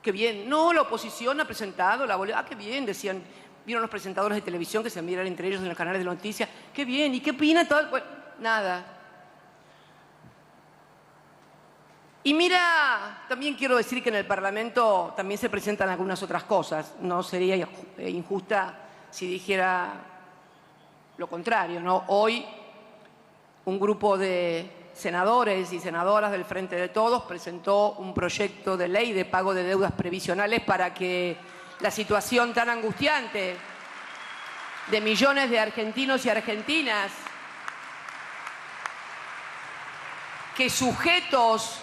Qué bien. No, la oposición ha presentado la boleta. Ah, qué bien, decían. Vieron los presentadores de televisión que se miran entre ellos en los canales de noticias. Qué bien. ¿Y qué opina todo? Bueno, nada. Y mira, también quiero decir que en el Parlamento también se presentan algunas otras cosas. No sería injusta si dijera lo contrario, ¿no? Hoy un grupo de senadores y senadoras del Frente de Todos presentó un proyecto de ley de pago de deudas previsionales para que la situación tan angustiante de millones de argentinos y argentinas que sujetos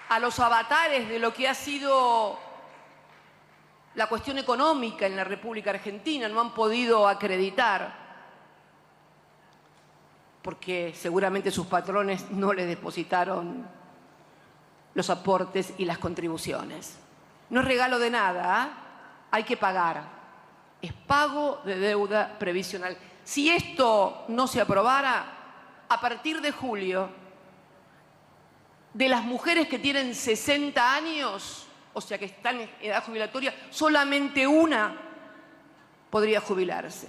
a los avatares de lo que ha sido la cuestión económica en la República Argentina no han podido acreditar porque seguramente sus patrones no les depositaron los aportes y las contribuciones. No es regalo de nada, ¿eh? Hay que pagar. Es pago de deuda previsional. Si esto no se aprobara, a partir de julio, de las mujeres que tienen 60 años, o sea que están en edad jubilatoria, solamente una podría jubilarse.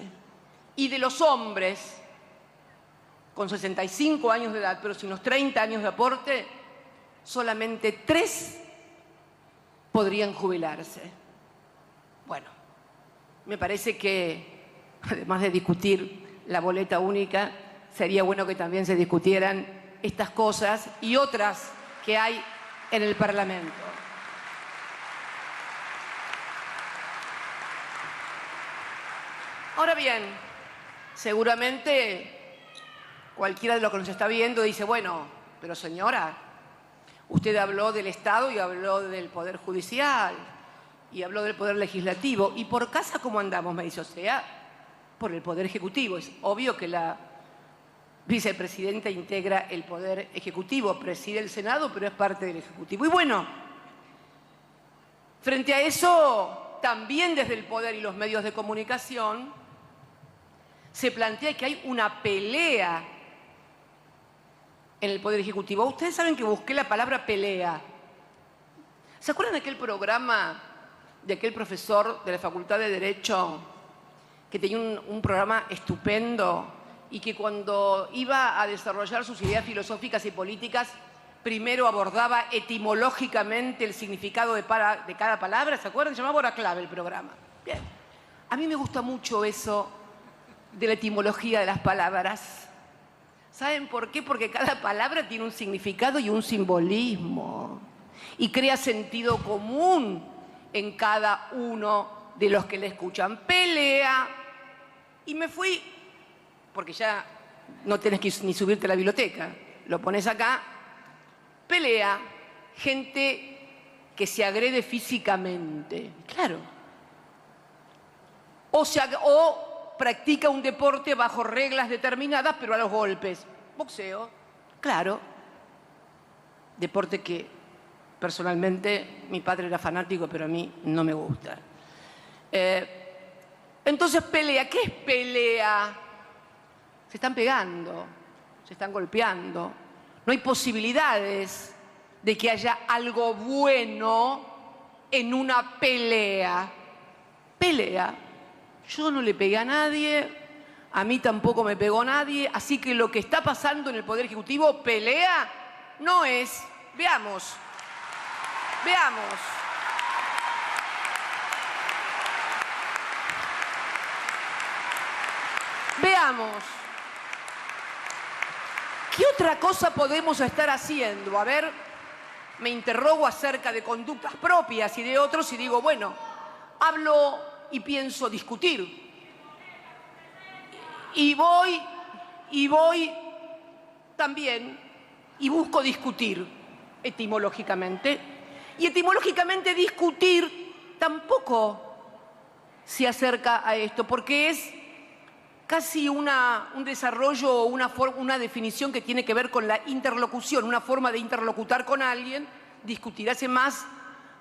Y de los hombres, con 65 años de edad, pero sin los 30 años de aporte, solamente 3 podrían jubilarse. Bueno, me parece que, además de discutir la boleta única, sería bueno que también se discutieran estas cosas y otras que hay en el Parlamento. Ahora bien, seguramente cualquiera de los que nos está viendo dice, bueno, pero señora, usted habló del Estado y habló del Poder Judicial y habló del Poder Legislativo. ¿Y por casa cómo andamos? Me dice, o sea, por el Poder Ejecutivo. Es obvio que la vicepresidenta integra el Poder Ejecutivo, preside el Senado, pero es parte del Ejecutivo. Y bueno, frente a eso, también desde el Poder y los medios de comunicación, se plantea que hay una pelea en el Poder Ejecutivo. Ustedes saben que busqué la palabra pelea. ¿Se acuerdan de aquel programa de aquel profesor de la Facultad de Derecho que tenía un programa estupendo y que cuando iba a desarrollar sus ideas filosóficas y políticas, primero abordaba etimológicamente el significado de cada palabra? ¿Se acuerdan? Se llamaba Hora Clave el programa. Bien. A mí me gusta mucho eso de la etimología de las palabras. ¿Saben por qué? Porque cada palabra tiene un significado y un simbolismo y crea sentido común en cada uno de los que le escuchan. Pelea. Y me fui, porque ya no tenés que ni subirte a la biblioteca, lo pones acá. Pelea, gente que se agrede físicamente, claro. O practica un deporte bajo reglas determinadas, pero a los golpes. Boxeo, claro. Deporte que personalmente mi padre era fanático, pero a mí no me gusta. Entonces pelea, ¿qué es pelea? Se están pegando, se están golpeando. No hay posibilidades de que haya algo bueno en una pelea. Pelea. Yo no le pegué a nadie, a mí tampoco me pegó nadie, así que lo que está pasando en el Poder Ejecutivo, pelea, no es. Veamos. Veamos. Veamos. ¿Qué otra cosa podemos estar haciendo? A ver, me interrogo acerca de conductas propias y de otros y digo, bueno, hablo y pienso discutir. Y voy también y busco discutir etimológicamente. Y etimológicamente discutir tampoco se acerca a esto, porque es casi un desarrollo o una definición que tiene que ver con la interlocución, una forma de interlocutar con alguien. Discutir hace más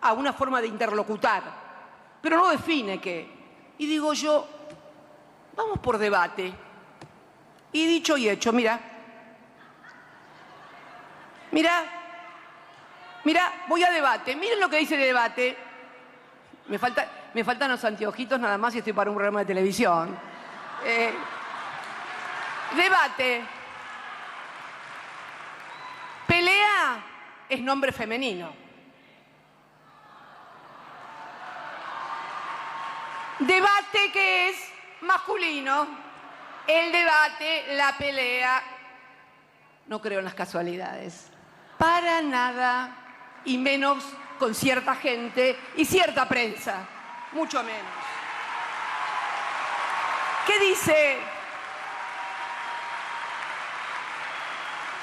a una forma de interlocutar, pero no define qué. Y digo yo, vamos por debate. Y dicho y hecho, mira, voy a debate. Miren lo que dice de debate. Me faltan los anteojitos nada más y estoy para un programa de televisión. Debate. Pelea es nombre femenino. Debate, ¿qué es? Masculino. El debate, la pelea. No creo en las casualidades. Para nada. Y menos con cierta gente y cierta prensa. Mucho menos. ¿Qué dice?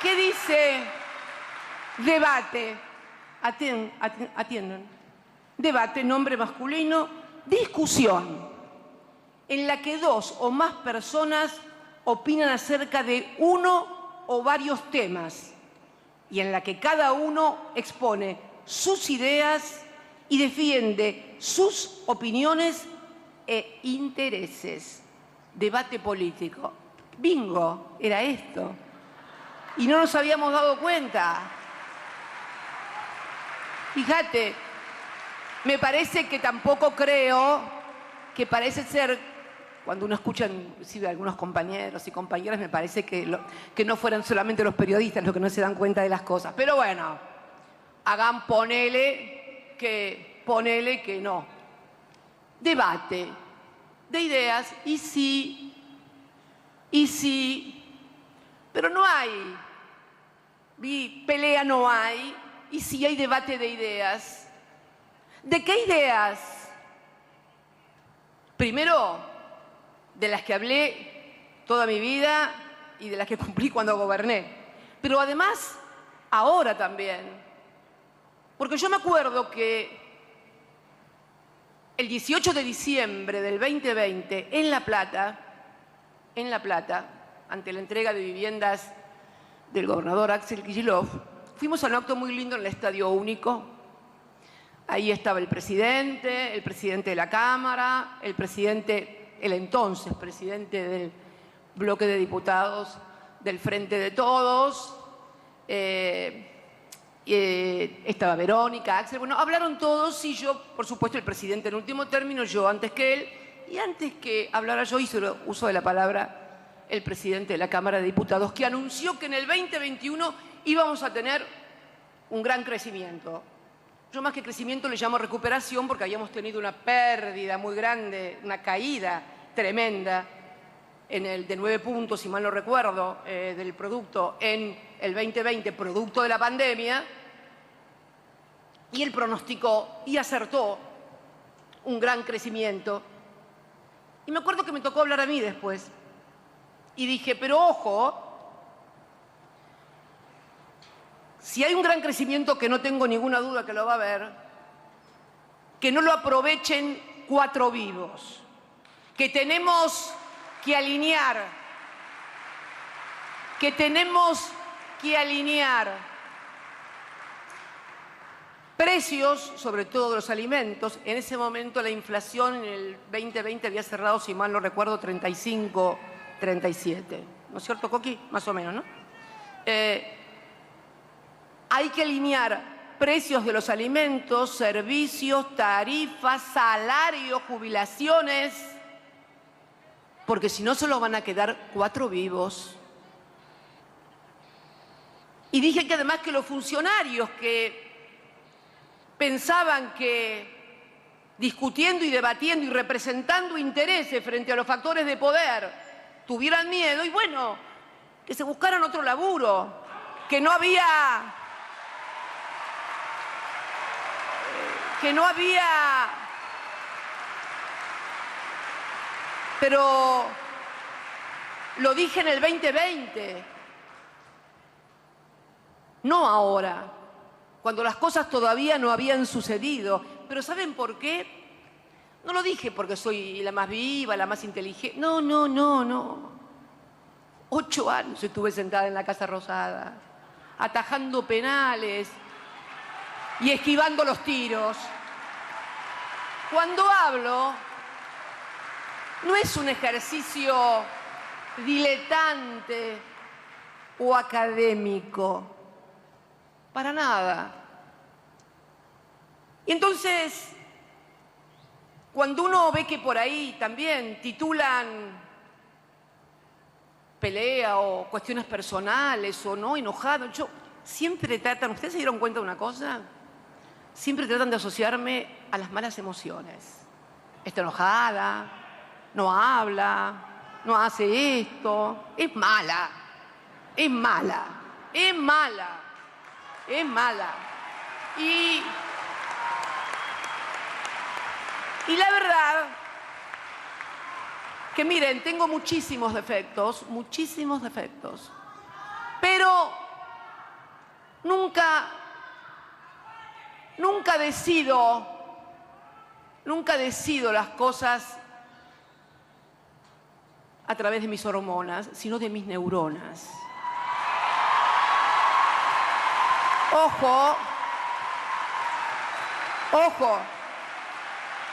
¿Qué dice? Debate. Atiendan. Debate, nombre masculino. Discusión en la que dos o más personas opinan acerca de uno o varios temas y en la que cada uno expone sus ideas y defiende sus opiniones e intereses. Debate político. Bingo, era esto. Y no nos habíamos dado cuenta. Fíjate, me parece que tampoco creo que parece ser, cuando uno escucha inclusive a algunos compañeros y compañeras, me parece que no fueran solamente los periodistas los que no se dan cuenta de las cosas. Pero bueno, ponele que no. Debate de ideas, y sí, pero no hay. Pelea no hay, y sí hay debate de ideas. ¿De qué ideas? Primero, de las que hablé toda mi vida y de las que cumplí cuando goberné. Pero además, ahora también. Porque yo me acuerdo que el 18 de diciembre del 2020, en La Plata, ante la entrega de viviendas del gobernador Axel Kicillof, fuimos a un acto muy lindo en el Estadio Único. Ahí estaba el presidente de la Cámara, el entonces presidente del bloque de diputados del Frente de Todos, estaba Verónica, Axel, bueno, hablaron todos y yo, por supuesto, el presidente en último término, yo antes que él, y antes que hablara yo hice uso de la palabra el presidente de la Cámara de Diputados, que anunció que en el 2021 íbamos a tener un gran crecimiento. Yo más que crecimiento le llamo recuperación porque habíamos tenido una pérdida muy grande, una caída tremenda de 9 puntos, si mal no recuerdo, del producto en el 2020, producto de la pandemia, y él pronosticó y acertó un gran crecimiento. Y me acuerdo que me tocó hablar a mí después. Y dije, pero ojo, si hay un gran crecimiento, que no tengo ninguna duda que lo va a haber, que no lo aprovechen 4 vivos, que tenemos que alinear, precios, sobre todo de los alimentos. En ese momento la inflación en el 2020 había cerrado, si mal no recuerdo, 35, 37. ¿No es cierto, Coqui? Más o menos, ¿no? Hay que alinear precios de los alimentos, servicios, tarifas, salarios, jubilaciones, porque si no solo van a quedar 4 vivos. Y dije que además que los funcionarios que pensaban que discutiendo y debatiendo y representando intereses frente a los factores de poder tuvieran miedo, y bueno, que se buscaran otro laburo, que no había pero lo dije en el 2020, no ahora, cuando las cosas todavía no habían sucedido. Pero ¿saben por qué? No lo dije porque soy la más viva, la más inteligente. No. 8 años estuve sentada en la Casa Rosada, atajando penales y esquivando los tiros. Cuando hablo, no es un ejercicio diletante o académico, para nada. Y entonces, cuando uno ve que por ahí también titulan pelea o cuestiones personales o no, enojado, siempre tratan, ¿ustedes se dieron cuenta de una cosa? Siempre tratan de asociarme a las malas emociones. Está enojada, no habla, no hace esto, es mala. Y la verdad que miren, tengo muchísimos defectos, pero nunca decido las cosas a través de mis hormonas, sino de mis neuronas. Ojo,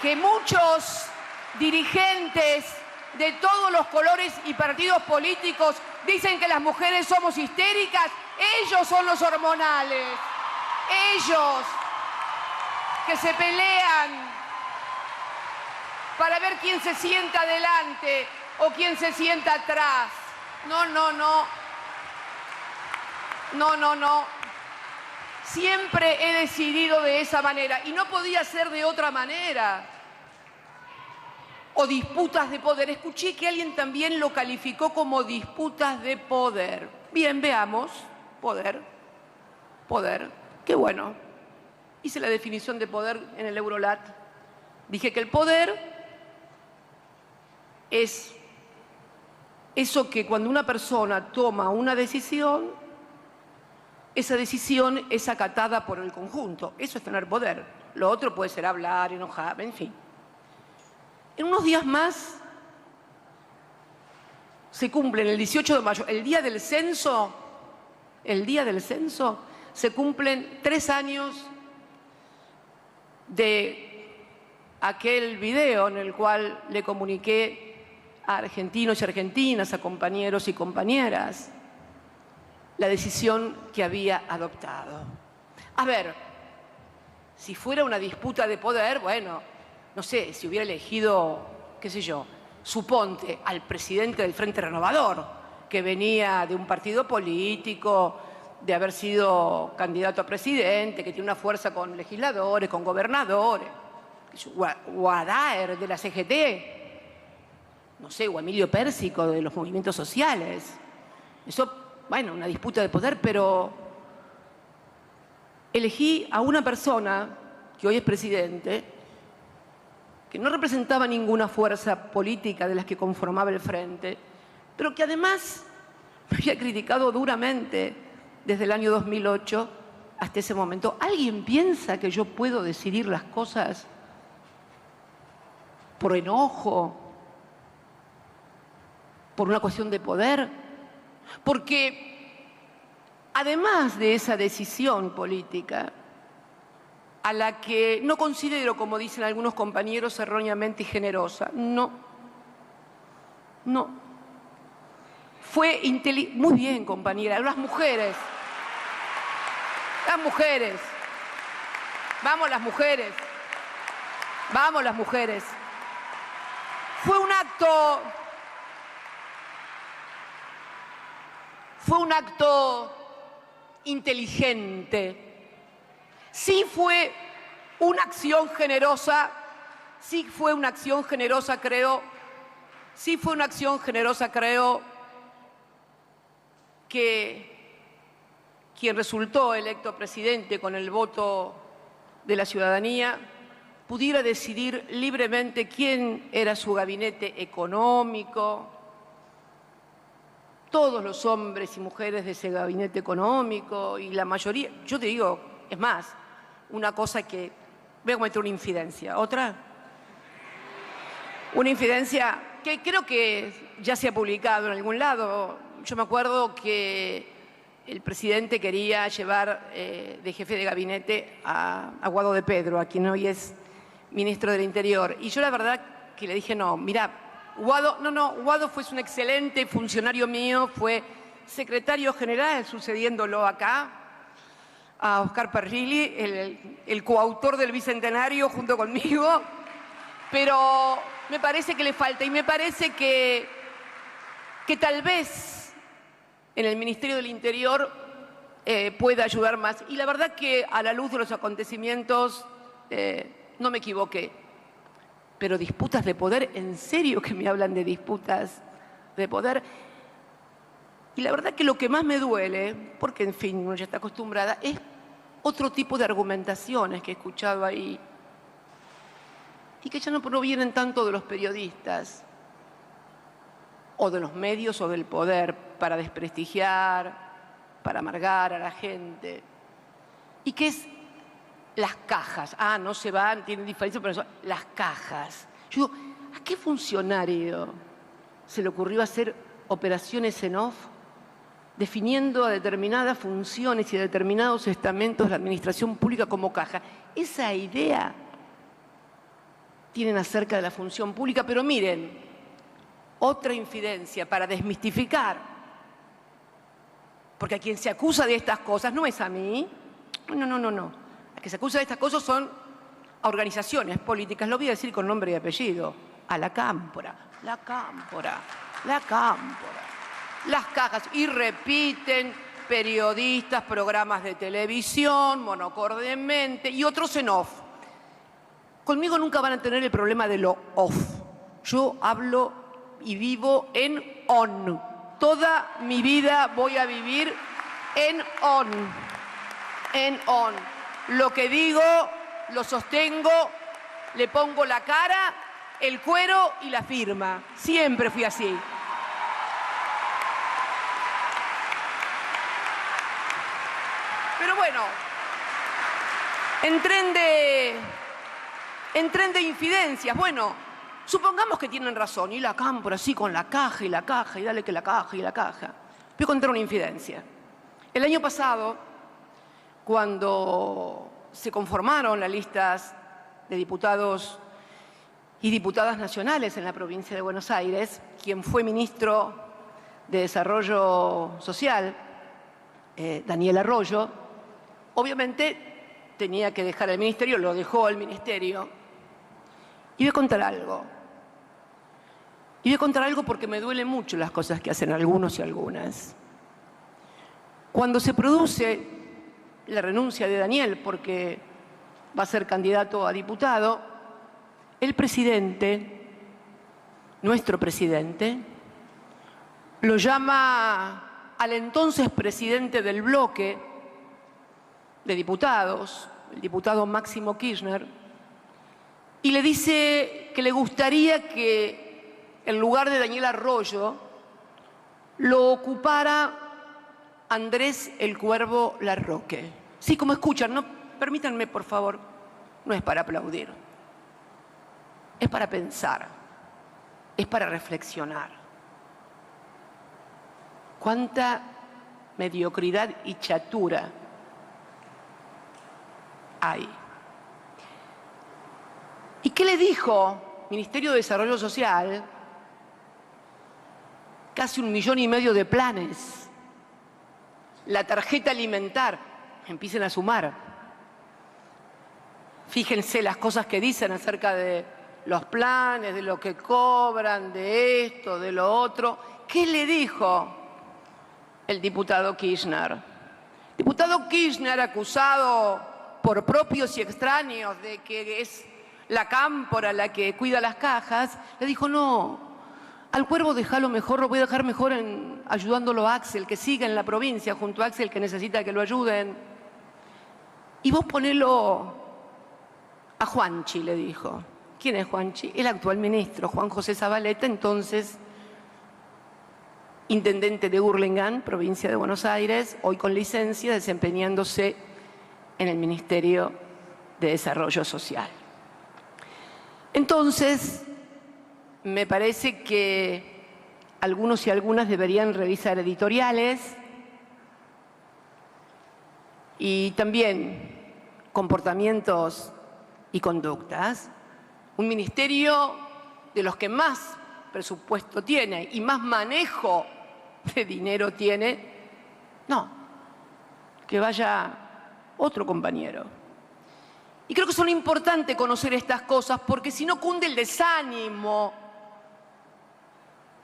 que muchos dirigentes de todos los colores y partidos políticos dicen que las mujeres somos histéricas. Ellos son los hormonales. Ellos que se pelean para ver quién se sienta adelante o quién se sienta atrás. No. Siempre he decidido de esa manera y no podía ser de otra manera. O disputas de poder. Escuché que alguien también lo calificó como disputas de poder. Bien, veamos. Poder. Qué bueno. Hice la definición de poder en el Eurolat. Dije que el poder es eso que cuando una persona toma una decisión, esa decisión es acatada por el conjunto. Eso es tener poder. Lo otro puede ser hablar, enojar, en fin. En unos días más se cumplen, el 18 de mayo, el día del censo, se cumplen 3 años de aquel video en el cual le comuniqué a argentinos y argentinas, a compañeros y compañeras, la decisión que había adoptado. A ver, si fuera una disputa de poder, bueno, no sé, si hubiera elegido, qué sé yo, suponte, al presidente del Frente Renovador, que venía de un partido político, de haber sido candidato a presidente, que tiene una fuerza con legisladores, con gobernadores, o a Daer de la CGT, no sé, o a Emilio Pérsico de los movimientos sociales. Eso, bueno, una disputa de poder, pero elegí a una persona que hoy es presidente, que no representaba ninguna fuerza política de las que conformaba el Frente, pero que además me había criticado duramente desde el año 2008 hasta ese momento. ¿Alguien piensa que yo puedo decidir las cosas por enojo, por una cuestión de poder? Porque además de esa decisión política, a la que no considero, como dicen algunos compañeros, erróneamente generosa, no. Fue muy bien, compañera, las mujeres, vamos las mujeres. Fue un acto inteligente. Sí fue una acción generosa, creo que quien resultó electo presidente con el voto de la ciudadanía pudiera decidir libremente quién era su gabinete económico, todos los hombres y mujeres de ese gabinete económico y la mayoría, yo te digo, es más, una cosa que, voy a cometer una infidencia, una infidencia que creo que ya se ha publicado en algún lado. Yo me acuerdo que el presidente quería llevar de jefe de gabinete a Guado de Pedro, a quien hoy es ministro del Interior, y yo la verdad que le dije, no, mira, Guado fue un excelente funcionario mío, fue secretario general, sucediéndolo acá, a Oscar Parrilli, el coautor del Bicentenario junto conmigo, pero me parece que le falta y me parece que tal vez en el Ministerio del Interior pueda ayudar más. Y la verdad que a la luz de los acontecimientos no me equivoqué. Pero disputas de poder, ¿en serio que me hablan de disputas de poder? Y la verdad que lo que más me duele, porque en fin, uno ya está acostumbrada, es otro tipo de argumentaciones que he escuchado ahí y que ya no provienen tanto de los periodistas o de los medios o del poder para desprestigiar, para amargar a la gente, y que es las cajas. No se van, tienen diferencia, pero las cajas. Yo digo, ¿a qué funcionario se le ocurrió hacer operaciones en off definiendo a determinadas funciones y a determinados estamentos de la administración pública como caja? Esa idea tienen acerca de la función pública, pero miren, otra infidencia para desmistificar, porque a quien se acusa de estas cosas no es a mí, no. A que se acusa de estas cosas son a organizaciones políticas, lo voy a decir con nombre y apellido, a la Cámpora, las cajas, y repiten periodistas, programas de televisión, monocordemente y otros en off. Conmigo nunca van a tener el problema de lo off. Yo hablo y vivo en on. Toda mi vida voy a vivir en on. Lo que digo, lo sostengo, le pongo la cara, el cuero y la firma. Siempre fui así. Pero bueno, en tren de infidencias. Bueno, supongamos que tienen razón. Y la cámpora así con la caja, y dale que la caja, y la caja. Voy a contar una infidencia. El año pasado, cuando se conformaron las listas de diputados y diputadas nacionales en la provincia de Buenos Aires, quien fue ministro de Desarrollo Social, Daniel Arroyo, obviamente tenía que dejar el ministerio, lo dejó el ministerio. Y voy a contar algo. Y voy a contar algo porque me duelen mucho las cosas que hacen algunos y algunas. Cuando se produce la renuncia de Daniel, porque va a ser candidato a diputado, el presidente, nuestro presidente, lo llama al entonces presidente del bloque de diputados, el diputado Máximo Kirchner, y le dice que le gustaría que el lugar de Daniel Arroyo lo ocupara Andrés el Cuervo Larroque. Sí, como escuchan, no, permítanme por favor, no es para aplaudir, es para pensar, es para reflexionar. Cuánta mediocridad y chatura hay. ¿Y qué le dijo Ministerio de Desarrollo Social? Casi 1,5 millones de planes. La tarjeta alimentar, empiecen a sumar. Fíjense las cosas que dicen acerca de los planes, de lo que cobran, de esto, de lo otro. ¿Qué le dijo el diputado Kirchner? Diputado Kirchner, acusado por propios y extraños de que es la cámpora la que cuida las cajas, le dijo: no, al Cuervo déjalo mejor, lo voy a dejar mejor ayudándolo a Axel, que siga en la provincia junto a Axel, que necesita que lo ayuden. Y vos ponelo a Juanchi, le dijo. ¿Quién es Juanchi? El actual ministro, Juan José Zabaleta, entonces intendente de Hurlingham, provincia de Buenos Aires, hoy con licencia, desempeñándose en el Ministerio de Desarrollo Social. Entonces, me parece que algunos y algunas deberían revisar editoriales y también comportamientos y conductas. Un ministerio de los que más presupuesto tiene y más manejo de dinero tiene, no, que vaya otro compañero. Y creo que son importantes conocer estas cosas porque si no cunde el desánimo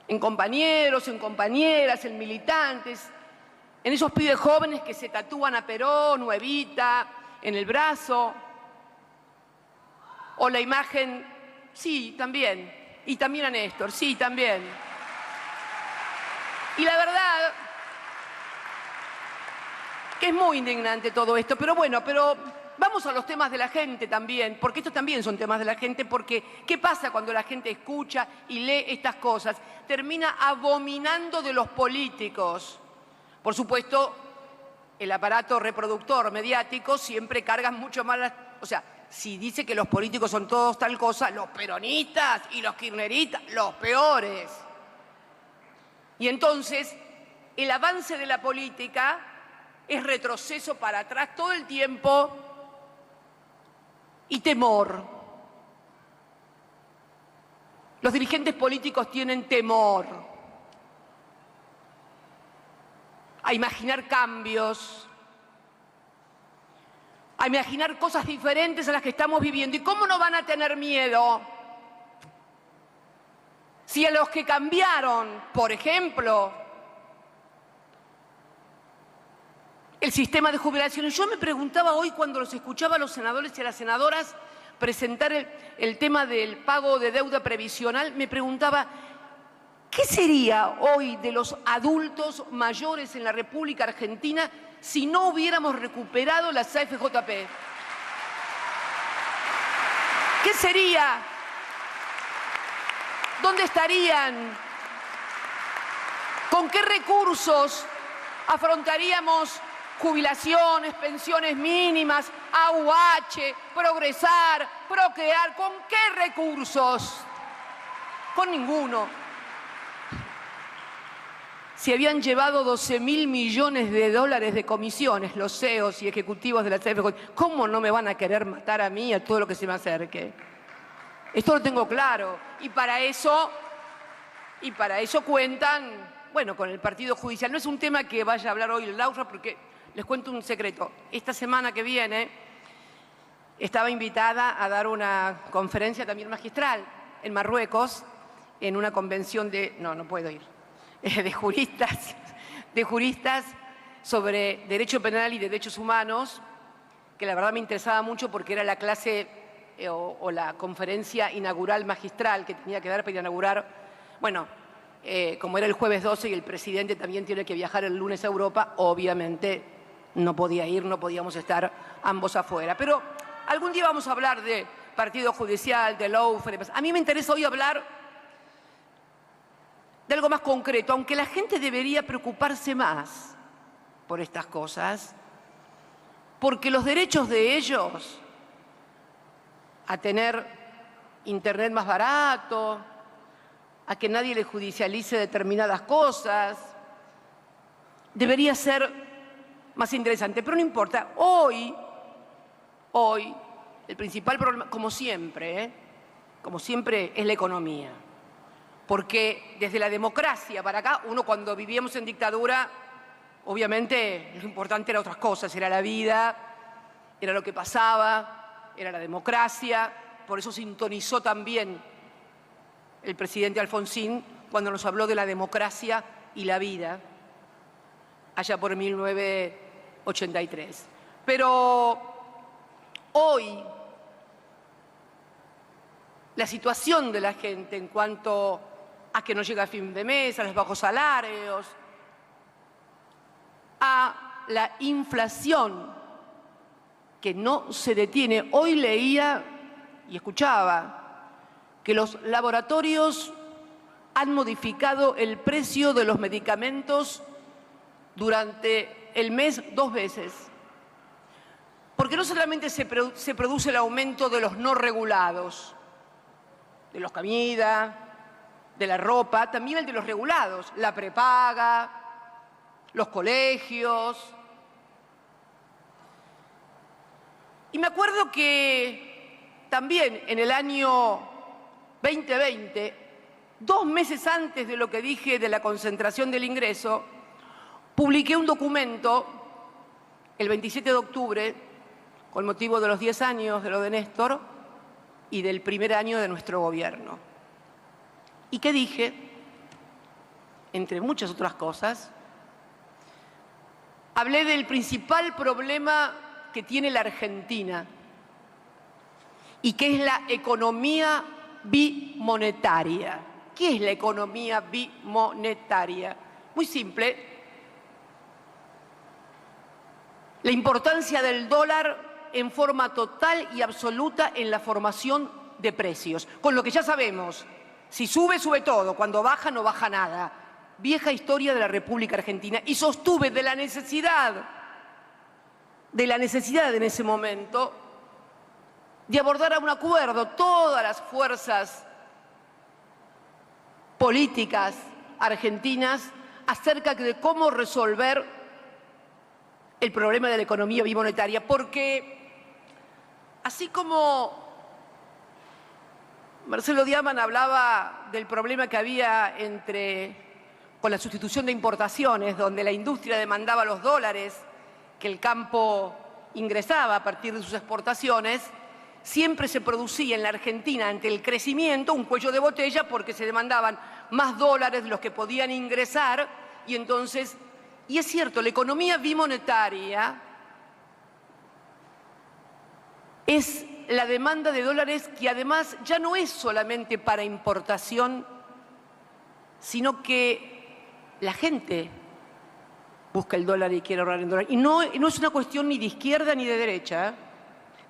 en compañeros, en compañeras, en militantes, en esos pibes jóvenes que se tatúan a Perón o a Evita en el brazo, o la imagen, sí, también, y también a Néstor, sí, también. Y la verdad que es muy indignante todo esto, pero bueno, vamos a los temas de la gente también, porque estos también son temas de la gente, porque ¿qué pasa cuando la gente escucha y lee estas cosas? Termina abominando de los políticos. Por supuesto, el aparato reproductor mediático siempre carga mucho más, o sea, si dice que los políticos son todos tal cosa, los peronistas y los kirchneristas, los peores. Y entonces, el avance de la política es retroceso para atrás todo el tiempo y temor. Los dirigentes políticos tienen temor a imaginar cambios, a imaginar cosas diferentes a las que estamos viviendo. ¿Y cómo no van a tener miedo si a los que cambiaron, por ejemplo, el sistema de jubilaciones? Yo me preguntaba hoy cuando los escuchaba a los senadores y a las senadoras presentar el tema del pago de deuda previsional, me preguntaba, ¿qué sería hoy de los adultos mayores en la República Argentina si no hubiéramos recuperado las AFJP? ¿Qué sería? ¿Dónde estarían? ¿Con qué recursos afrontaríamos jubilaciones, pensiones mínimas, AUH, Progresar, Procrear. ¿Con qué recursos? Con ninguno. Se habían llevado 12.000 millones de dólares de comisiones los CEOs y ejecutivos de la CFE. ¿Cómo no me van a querer matar a mí y a todo lo que se me acerque? Esto lo tengo claro. Y para eso cuentan, bueno, con el Partido Judicial. No es un tema que vaya a hablar hoy Laura, porque les cuento un secreto. Esta semana que viene estaba invitada a dar una conferencia también magistral en Marruecos, en una convención de... No puedo ir. De juristas sobre derecho penal y derechos humanos, que la verdad me interesaba mucho porque era la clase o la conferencia inaugural magistral que tenía que dar para inaugurar. Bueno, como era el jueves 12 y el presidente también tiene que viajar el lunes a Europa, obviamente no podía ir, no podíamos estar ambos afuera. Pero algún día vamos a hablar de Partido Judicial, de lawfare. A mí me interesa hoy hablar de algo más concreto, aunque la gente debería preocuparse más por estas cosas, porque los derechos de ellos a tener internet más barato, a que nadie les judicialice determinadas cosas, debería ser más interesante. Pero no importa, hoy el principal problema, como siempre, es la economía. Porque desde la democracia para acá, uno cuando vivíamos en dictadura, obviamente lo importante eran otras cosas, era la vida, era lo que pasaba, era la democracia. Por eso sintonizó también el presidente Alfonsín cuando nos habló de la democracia y la vida, allá por 1983. Pero hoy la situación de la gente en cuanto a que no llega a fin de mes, a los bajos salarios, a la inflación que no se detiene. Hoy leía y escuchaba que los laboratorios han modificado el precio de los medicamentos durante el mes 2 veces. Porque no solamente se produce el aumento de los no regulados, de los comida, de la ropa, también el de los regulados, la prepaga, los colegios. Y me acuerdo que también en el año 2020, 2 meses antes de lo que dije de la concentración del ingreso, publiqué un documento el 27 de octubre, con motivo de los 10 años de lo de Néstor y del primer año de nuestro gobierno. ¿Y qué dije? Entre muchas otras cosas, hablé del principal problema que tiene la Argentina y que es la economía bimonetaria. ¿Qué es la economía bimonetaria? Muy simple. La importancia del dólar en forma total y absoluta en la formación de precios. Con lo que ya sabemos, si sube, sube todo. Cuando baja, no baja nada. Vieja historia de la República Argentina. Y sostuve de la necesidad en ese momento de abordar a un acuerdo todas las fuerzas políticas argentinas acerca de cómo resolver el problema de la economía bimonetaria, porque así como Marcelo Diaman hablaba del problema que había con la sustitución de importaciones, donde la industria demandaba los dólares que el campo ingresaba a partir de sus exportaciones, siempre se producía en la Argentina, ante el crecimiento, un cuello de botella porque se demandaban más dólares de los que podían ingresar y entonces... Y es cierto, la economía bimonetaria es la demanda de dólares que además ya no es solamente para importación, sino que la gente busca el dólar y quiere ahorrar en dólar. Y no es una cuestión ni de izquierda ni de derecha,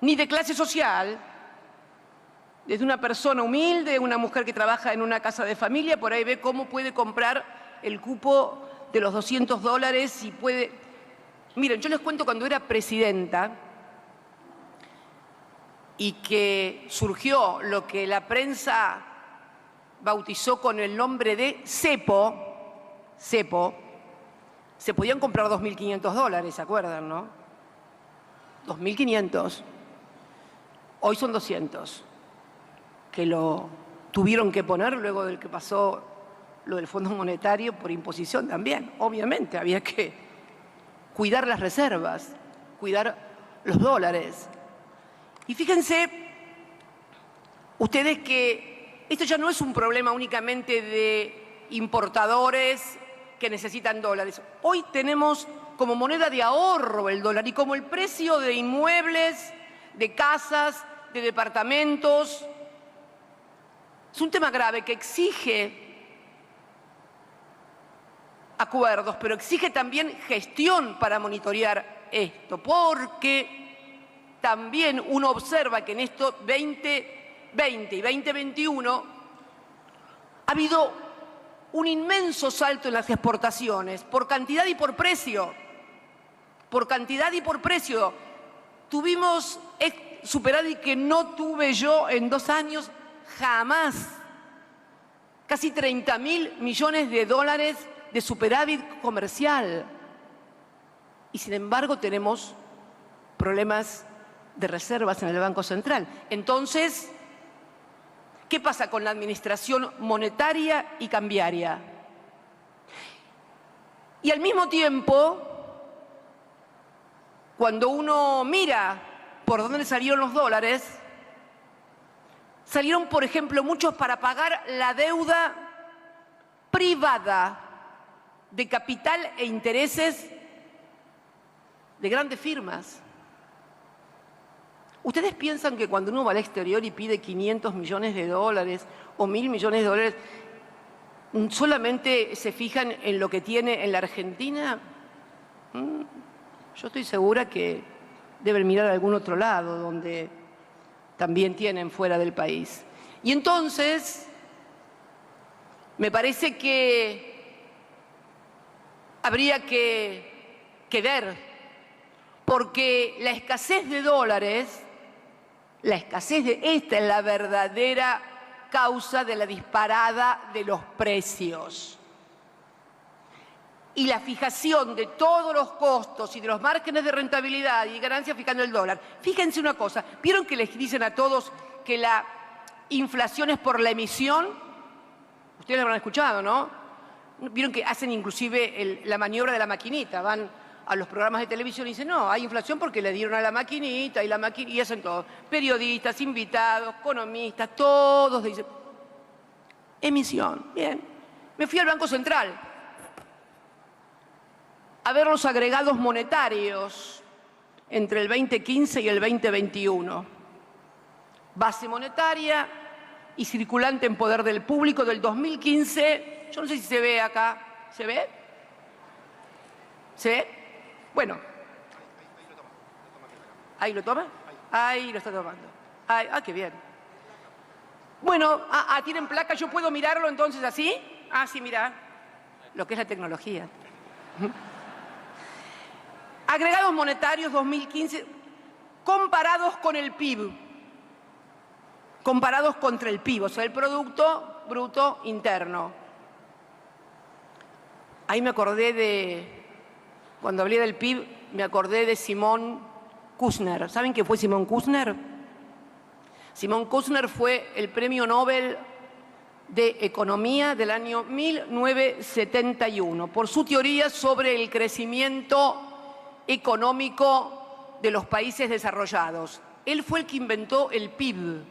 ni de clase social. Desde una persona humilde, una mujer que trabaja en una casa de familia, por ahí ve cómo puede comprar el cupo de los $200 y puede... Miren, yo les cuento cuando era presidenta y que surgió lo que la prensa bautizó con el nombre de cepo, se podían comprar $2.500, ¿se acuerdan, no? 2.500. Hoy son 200, que lo tuvieron que poner luego del que pasó lo del Fondo Monetario por imposición también. Obviamente había que cuidar las reservas, cuidar los dólares. Y fíjense ustedes que esto ya no es un problema únicamente de importadores que necesitan dólares. Hoy tenemos como moneda de ahorro el dólar y como el precio de inmuebles, de casas, de departamentos. Es un tema grave que exige acuerdos, pero exige también gestión para monitorear esto, porque también uno observa que en estos 2020 y 2021 ha habido un inmenso salto en las exportaciones, por cantidad y por precio. Por cantidad y por precio. Tuvimos superávit que no tuve yo en 2 años jamás. Casi 30.000 millones de dólares de superávit comercial. Y sin embargo tenemos problemas de reservas en el Banco Central. Entonces, ¿qué pasa con la administración monetaria y cambiaria? Y al mismo tiempo, cuando uno mira por dónde salieron los dólares, salieron, por ejemplo, muchos para pagar la deuda privada de capital e intereses de grandes firmas. ¿Ustedes piensan que cuando uno va al exterior y pide 500 millones de dólares o 1.000 millones de dólares, solamente se fijan en lo que tiene en la Argentina? Yo estoy segura que deben mirar a algún otro lado donde también tienen fuera del país. Y entonces, me parece que habría que ver, porque la escasez de dólares, esta es la verdadera causa de la disparada de los precios. Y la fijación de todos los costos y de los márgenes de rentabilidad y ganancia fijando el dólar. Fíjense una cosa, ¿vieron que les dicen a todos que la inflación es por la emisión? Ustedes lo habrán escuchado, ¿no? Vieron que hacen inclusive la maniobra de la maquinita, van a los programas de televisión y dicen, no, hay inflación porque le dieron a la maquinita y hacen todo. Periodistas, invitados, economistas, todos dicen, emisión, bien. Me fui al Banco Central a ver los agregados monetarios entre el 2015 y el 2021. Base monetaria y circulante en poder del público del 2015. Yo no sé si se ve acá. ¿Se ve? ¿Se ve? Bueno. ¿Ahí lo toma? Ahí lo está tomando. Qué bien. Bueno, ¿tienen placa? ¿Yo puedo mirarlo entonces así? Sí, mira. Lo que es la tecnología. Agregados monetarios 2015 comparados con el PIB. Comparados contra el PIB, o sea, el Producto Bruto Interno. Ahí me acordé cuando hablé del PIB, me acordé de Simon Kushner. ¿Saben qué fue Simon Kushner? Simon Kushner fue el premio Nobel de Economía del año 1971 por su teoría sobre el crecimiento económico de los países desarrollados. Él fue el que inventó el PIB.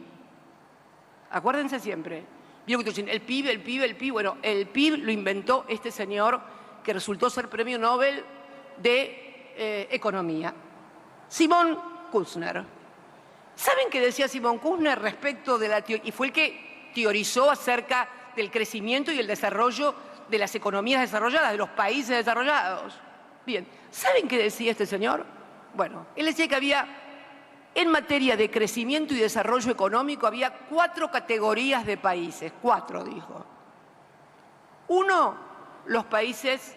Acuérdense siempre. El PIB. Bueno, el PIB lo inventó este señor que resultó ser premio Nobel de Economía. Simon Kushner. ¿Saben qué decía Simon Kushner respecto de la teoría? Y fue el que teorizó acerca del crecimiento y el desarrollo de las economías desarrolladas, de los países desarrollados. Bien, ¿saben qué decía este señor? Bueno, él decía que había, en materia de crecimiento y desarrollo económico, había 4 categorías de países. 4, dijo. 1, los países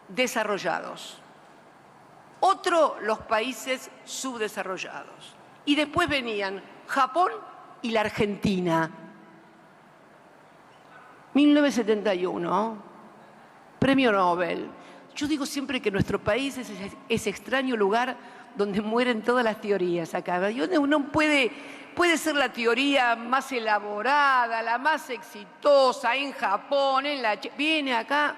desarrollados. Otro, los países subdesarrollados. Y después venían Japón y la Argentina. 1971, Premio Nobel. Yo digo siempre que nuestro país es ese extraño lugar donde mueren todas las teorías acá. Y donde uno puede ser la teoría más elaborada, la más exitosa en Japón, viene acá.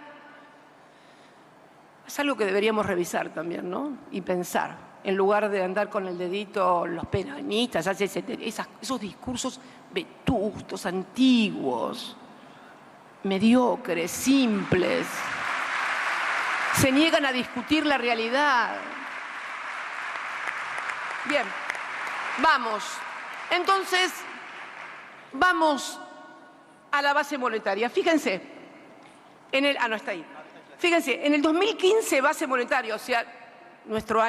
Es algo que deberíamos revisar también, ¿no? Y pensar, en lugar de andar con el dedito los peronistas, esos discursos vetustos, antiguos, mediocres, simples. Se niegan a discutir la realidad. Bien, vamos. Entonces, vamos a la base monetaria. Fíjense, no está ahí. Fíjense, en el 2015 base monetaria, o sea, nuestro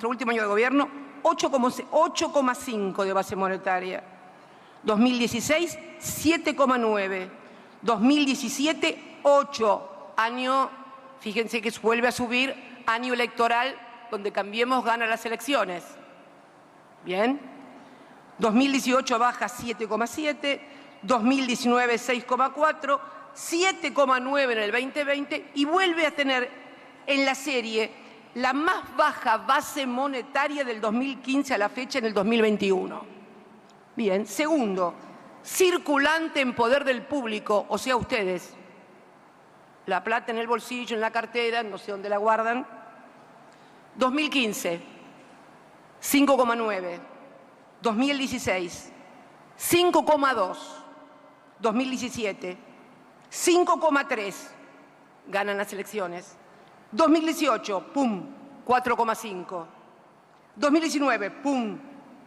último año de gobierno, 8,5 de base monetaria. 2016, 7,9. 2017, 8. Fíjense que vuelve a subir, año electoral, donde Cambiemos gana las elecciones. Bien. 2018 baja 7,7, 2019 6,4, 7,9 en el 2020 y vuelve a tener en la serie la más baja base monetaria del 2015 a la fecha en el 2021. Bien. Segundo, circulante en poder del público, o sea, ustedes. La plata en el bolsillo, en la cartera, no sé dónde la guardan. 2015, 5,9. 2016, 5,2. 2017, 5,3. Ganan las elecciones. 2018, pum, 4,5. 2019, pum,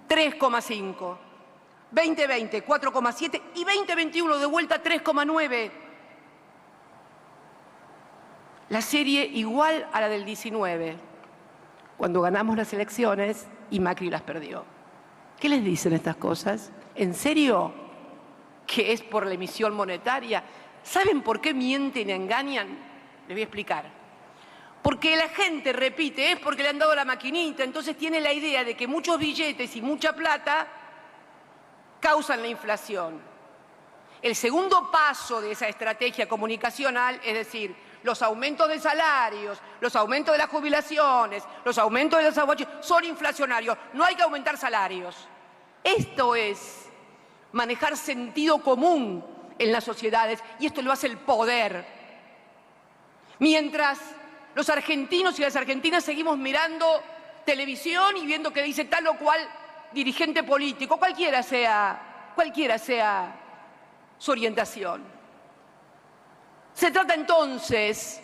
3,5. 2020, 4,7 y 2021 de vuelta 3,9. La serie igual a la del 19, cuando ganamos las elecciones y Macri las perdió. ¿Qué les dicen estas cosas? ¿En serio que es por la emisión monetaria? ¿Saben por qué mienten y engañan? Les voy a explicar. Porque la gente repite, es porque le han dado la maquinita, entonces tiene la idea de que muchos billetes y mucha plata causan la inflación. El segundo paso de esa estrategia comunicacional, es decir, los aumentos de salarios, los aumentos de las jubilaciones, los aumentos de los aguachios, son inflacionarios. No hay que aumentar salarios. Esto es manejar sentido común en las sociedades y esto lo hace el poder. Mientras los argentinos y las argentinas seguimos mirando televisión y viendo que dice tal o cual dirigente político, cualquiera sea su orientación. Se trata entonces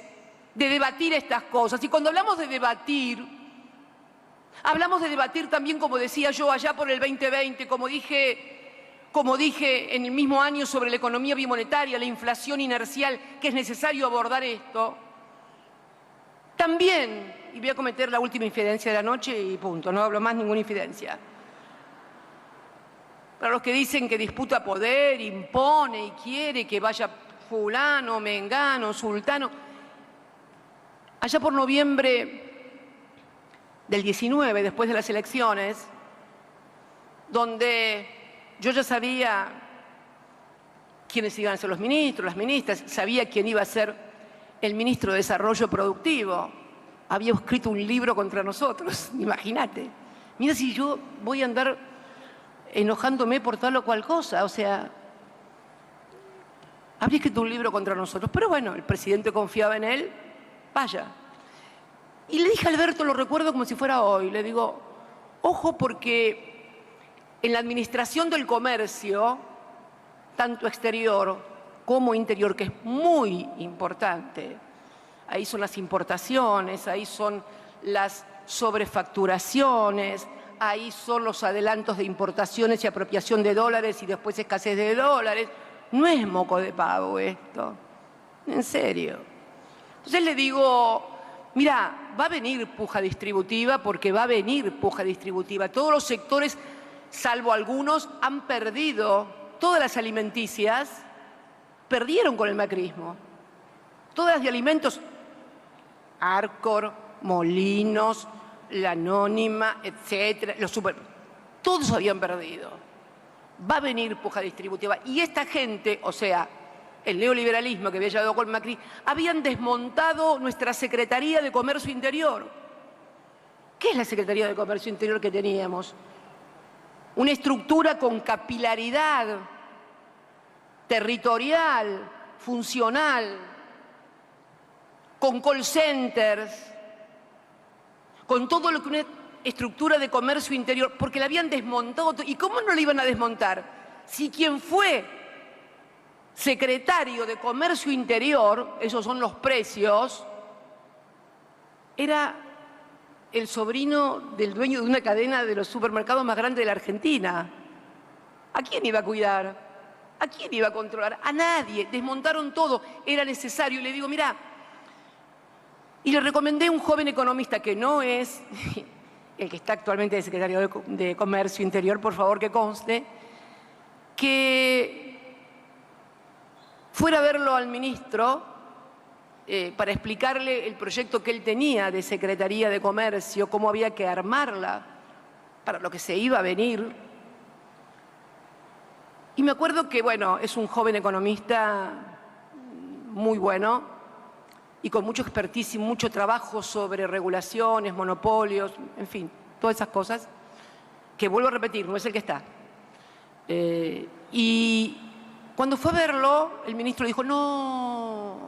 de debatir estas cosas. Y cuando hablamos de debatir también, como decía yo, allá por el 2020, como dije en el mismo año sobre la economía bimonetaria, la inflación inercial, que es necesario abordar esto. También, y voy a cometer la última infidencia de la noche y punto, no hablo más ninguna infidencia. Para los que dicen que disputa poder, impone y quiere que vaya fulano, mengano, sultano. Allá por noviembre del 19, después de las elecciones, donde yo ya sabía quiénes iban a ser los ministros, las ministras, sabía quién iba a ser el ministro de Desarrollo Productivo. Había escrito un libro contra nosotros, imagínate. Mira si yo voy a andar enojándome por tal o cual cosa, o sea, habría escrito un libro contra nosotros. Pero bueno, el presidente confiaba en él, vaya. Y le dije a Alberto, lo recuerdo como si fuera hoy, le digo, ojo porque en la administración del comercio, tanto exterior como interior, que es muy importante, ahí son las importaciones, ahí son las sobrefacturaciones, ahí son los adelantos de importaciones y apropiación de dólares y después escasez de dólares. No es moco de pavo esto, en serio. Entonces le digo, mira, va a venir puja distributiva porque va a venir puja distributiva. Todos los sectores, salvo algunos, han perdido. Todas las alimenticias perdieron con el macrismo. Todas las de alimentos, Arcor, Molinos, la Anónima, etcétera, todos habían perdido. Va a venir puja distributiva. Y esta gente, o sea, el neoliberalismo que había llevado con Macri, habían desmontado nuestra Secretaría de Comercio Interior. ¿Qué es la Secretaría de Comercio Interior que teníamos? Una estructura con capilaridad territorial, funcional, con call centers, con todo lo que una estructura de comercio interior, porque la habían desmontado. ¿Y cómo no la iban a desmontar? Si quien fue secretario de Comercio Interior, esos son los precios, era el sobrino del dueño de una cadena de los supermercados más grandes de la Argentina. ¿A quién iba a cuidar? ¿A quién iba a controlar? A nadie. Desmontaron todo. Era necesario. Y le digo, mirá, y le recomendé a un joven economista que no es el que está actualmente de secretario de Comercio Interior, por favor que conste, que fuera a verlo al ministro para explicarle el proyecto que él tenía de Secretaría de Comercio, cómo había que armarla para lo que se iba a venir. Y me acuerdo que, bueno, es un joven economista muy bueno y con mucho expertise y mucho trabajo sobre regulaciones, monopolios, en fin, todas esas cosas, que vuelvo a repetir, no es el que está. Y cuando fue a verlo, el ministro dijo, no,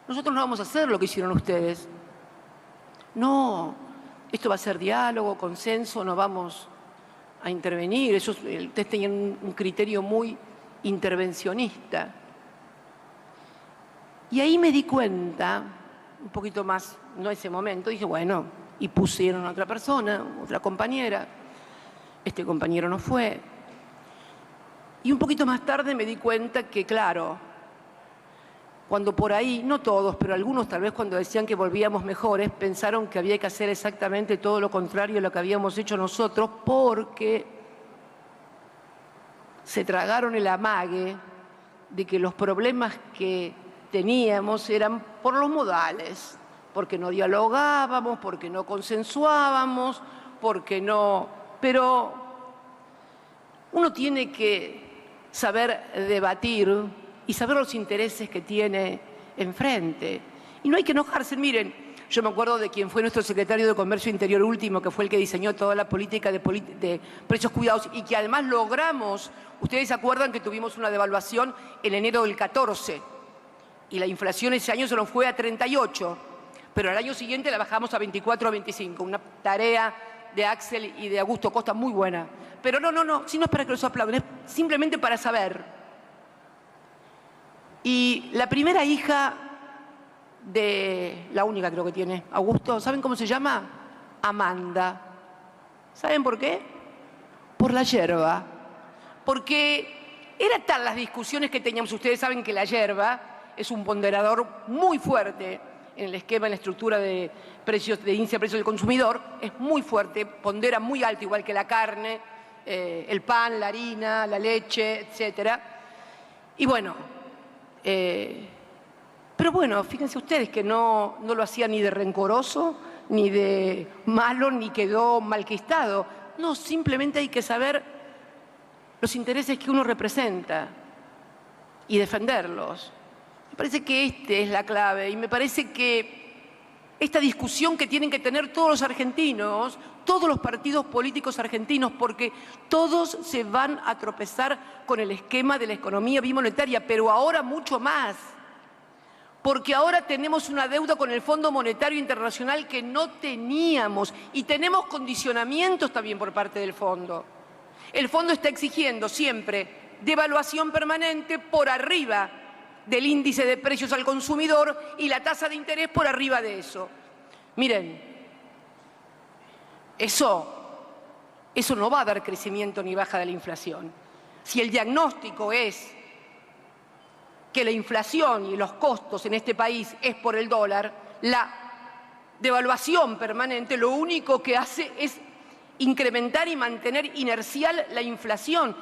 nosotros no vamos a hacer lo que hicieron ustedes. No, esto va a ser diálogo, consenso, no vamos a intervenir. Ustedes tenían un criterio muy intervencionista. Y ahí me di cuenta, un poquito más, no ese momento, dije, bueno, y pusieron a otra persona, otra compañera. Este compañero no fue. Y un poquito más tarde me di cuenta que, claro, cuando por ahí, no todos, pero algunos tal vez cuando decían que volvíamos mejores, pensaron que había que hacer exactamente todo lo contrario de lo que habíamos hecho nosotros, porque se tragaron el amague de que los problemas que teníamos eran por los modales, porque no dialogábamos, porque no consensuábamos, porque no... Pero uno tiene que saber debatir y saber los intereses que tiene enfrente. Y no hay que enojarse. Miren, yo me acuerdo de quien fue nuestro secretario de Comercio Interior último, que fue el que diseñó toda la política de precios cuidados y que además logramos, ustedes se acuerdan que tuvimos una devaluación en enero del 14 y la inflación ese año se nos fue a 38, pero al año siguiente la bajamos a 24 o 25, una tarea de Axel y de Augusto Costa muy buena. Pero no, si no es para que los aplaudan, es simplemente para saber. Y la primera hija de, la única creo que tiene, Augusto, ¿saben cómo se llama? Amanda. ¿Saben por qué? Por la yerba. Porque eran tal las discusiones que teníamos. Ustedes saben que la yerba es un ponderador muy fuerte en el esquema, en la estructura de precios, de índice de precios del consumidor. Es muy fuerte, pondera muy alto, igual que la carne, el pan, la harina, la leche, etcétera. Y bueno, pero bueno, fíjense ustedes que no lo hacía ni de rencoroso, ni de malo, ni quedó malquistado. No, simplemente hay que saber los intereses que uno representa y defenderlos. Me parece que esta es la clave y me parece que esta discusión que tienen que tener todos los argentinos, todos los partidos políticos argentinos, porque todos se van a tropezar con el esquema de la economía bimonetaria, pero ahora mucho más, porque ahora tenemos una deuda con el Fondo Monetario Internacional que no teníamos y tenemos condicionamientos también por parte del fondo. El fondo está exigiendo siempre devaluación permanente por arriba del índice de precios al consumidor y la tasa de interés por arriba de eso. Miren, eso no va a dar crecimiento ni baja de la inflación. Si el diagnóstico es que la inflación y los costos en este país es por el dólar, la devaluación permanente lo único que hace es incrementar y mantener inercial la inflación.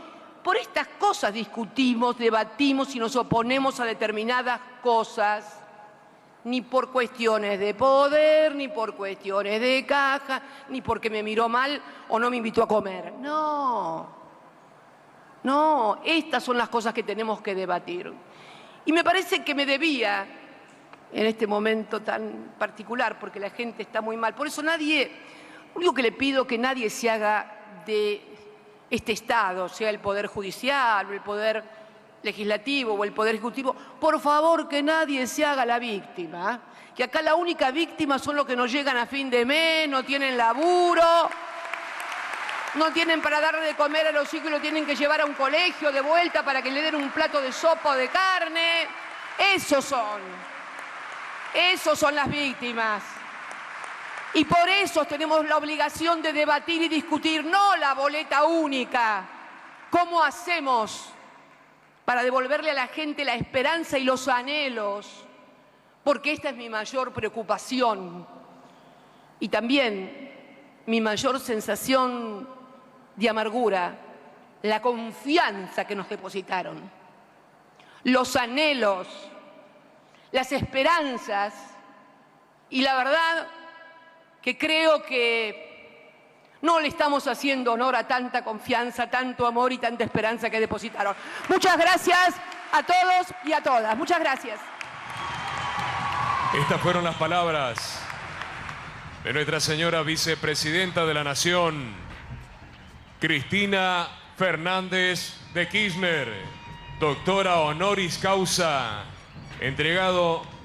Por estas cosas discutimos, debatimos y nos oponemos a determinadas cosas. ni por cuestiones de poder, ni por cuestiones de caja, ni porque me miró mal o no me invitó a comer. No, no, estas son las cosas que tenemos que debatir. Y me parece que me debía, en este momento tan particular, porque la gente está muy mal, por eso lo único que le pido es que nadie se haga de este Estado, sea el Poder Judicial o el Poder Legislativo o el Poder Ejecutivo, por favor que nadie se haga la víctima, que acá la única víctima son los que no llegan a fin de mes, no tienen laburo, no tienen para darle de comer a los hijos y lo tienen que llevar a un colegio de vuelta para que le den un plato de sopa o de carne. Esos son las víctimas. Y por eso tenemos la obligación de debatir y discutir, no la boleta única. ¿Cómo hacemos para devolverle a la gente la esperanza y los anhelos? Porque esta es mi mayor preocupación y también mi mayor sensación de amargura, la confianza que nos depositaron, los anhelos, las esperanzas y la verdad que creo que no le estamos haciendo honor a tanta confianza, tanto amor y tanta esperanza que depositaron. Muchas gracias a todos y a todas. Muchas gracias. Estas fueron las palabras de nuestra señora vicepresidenta de la Nación, Cristina Fernández de Kirchner, doctora honoris causa, entregado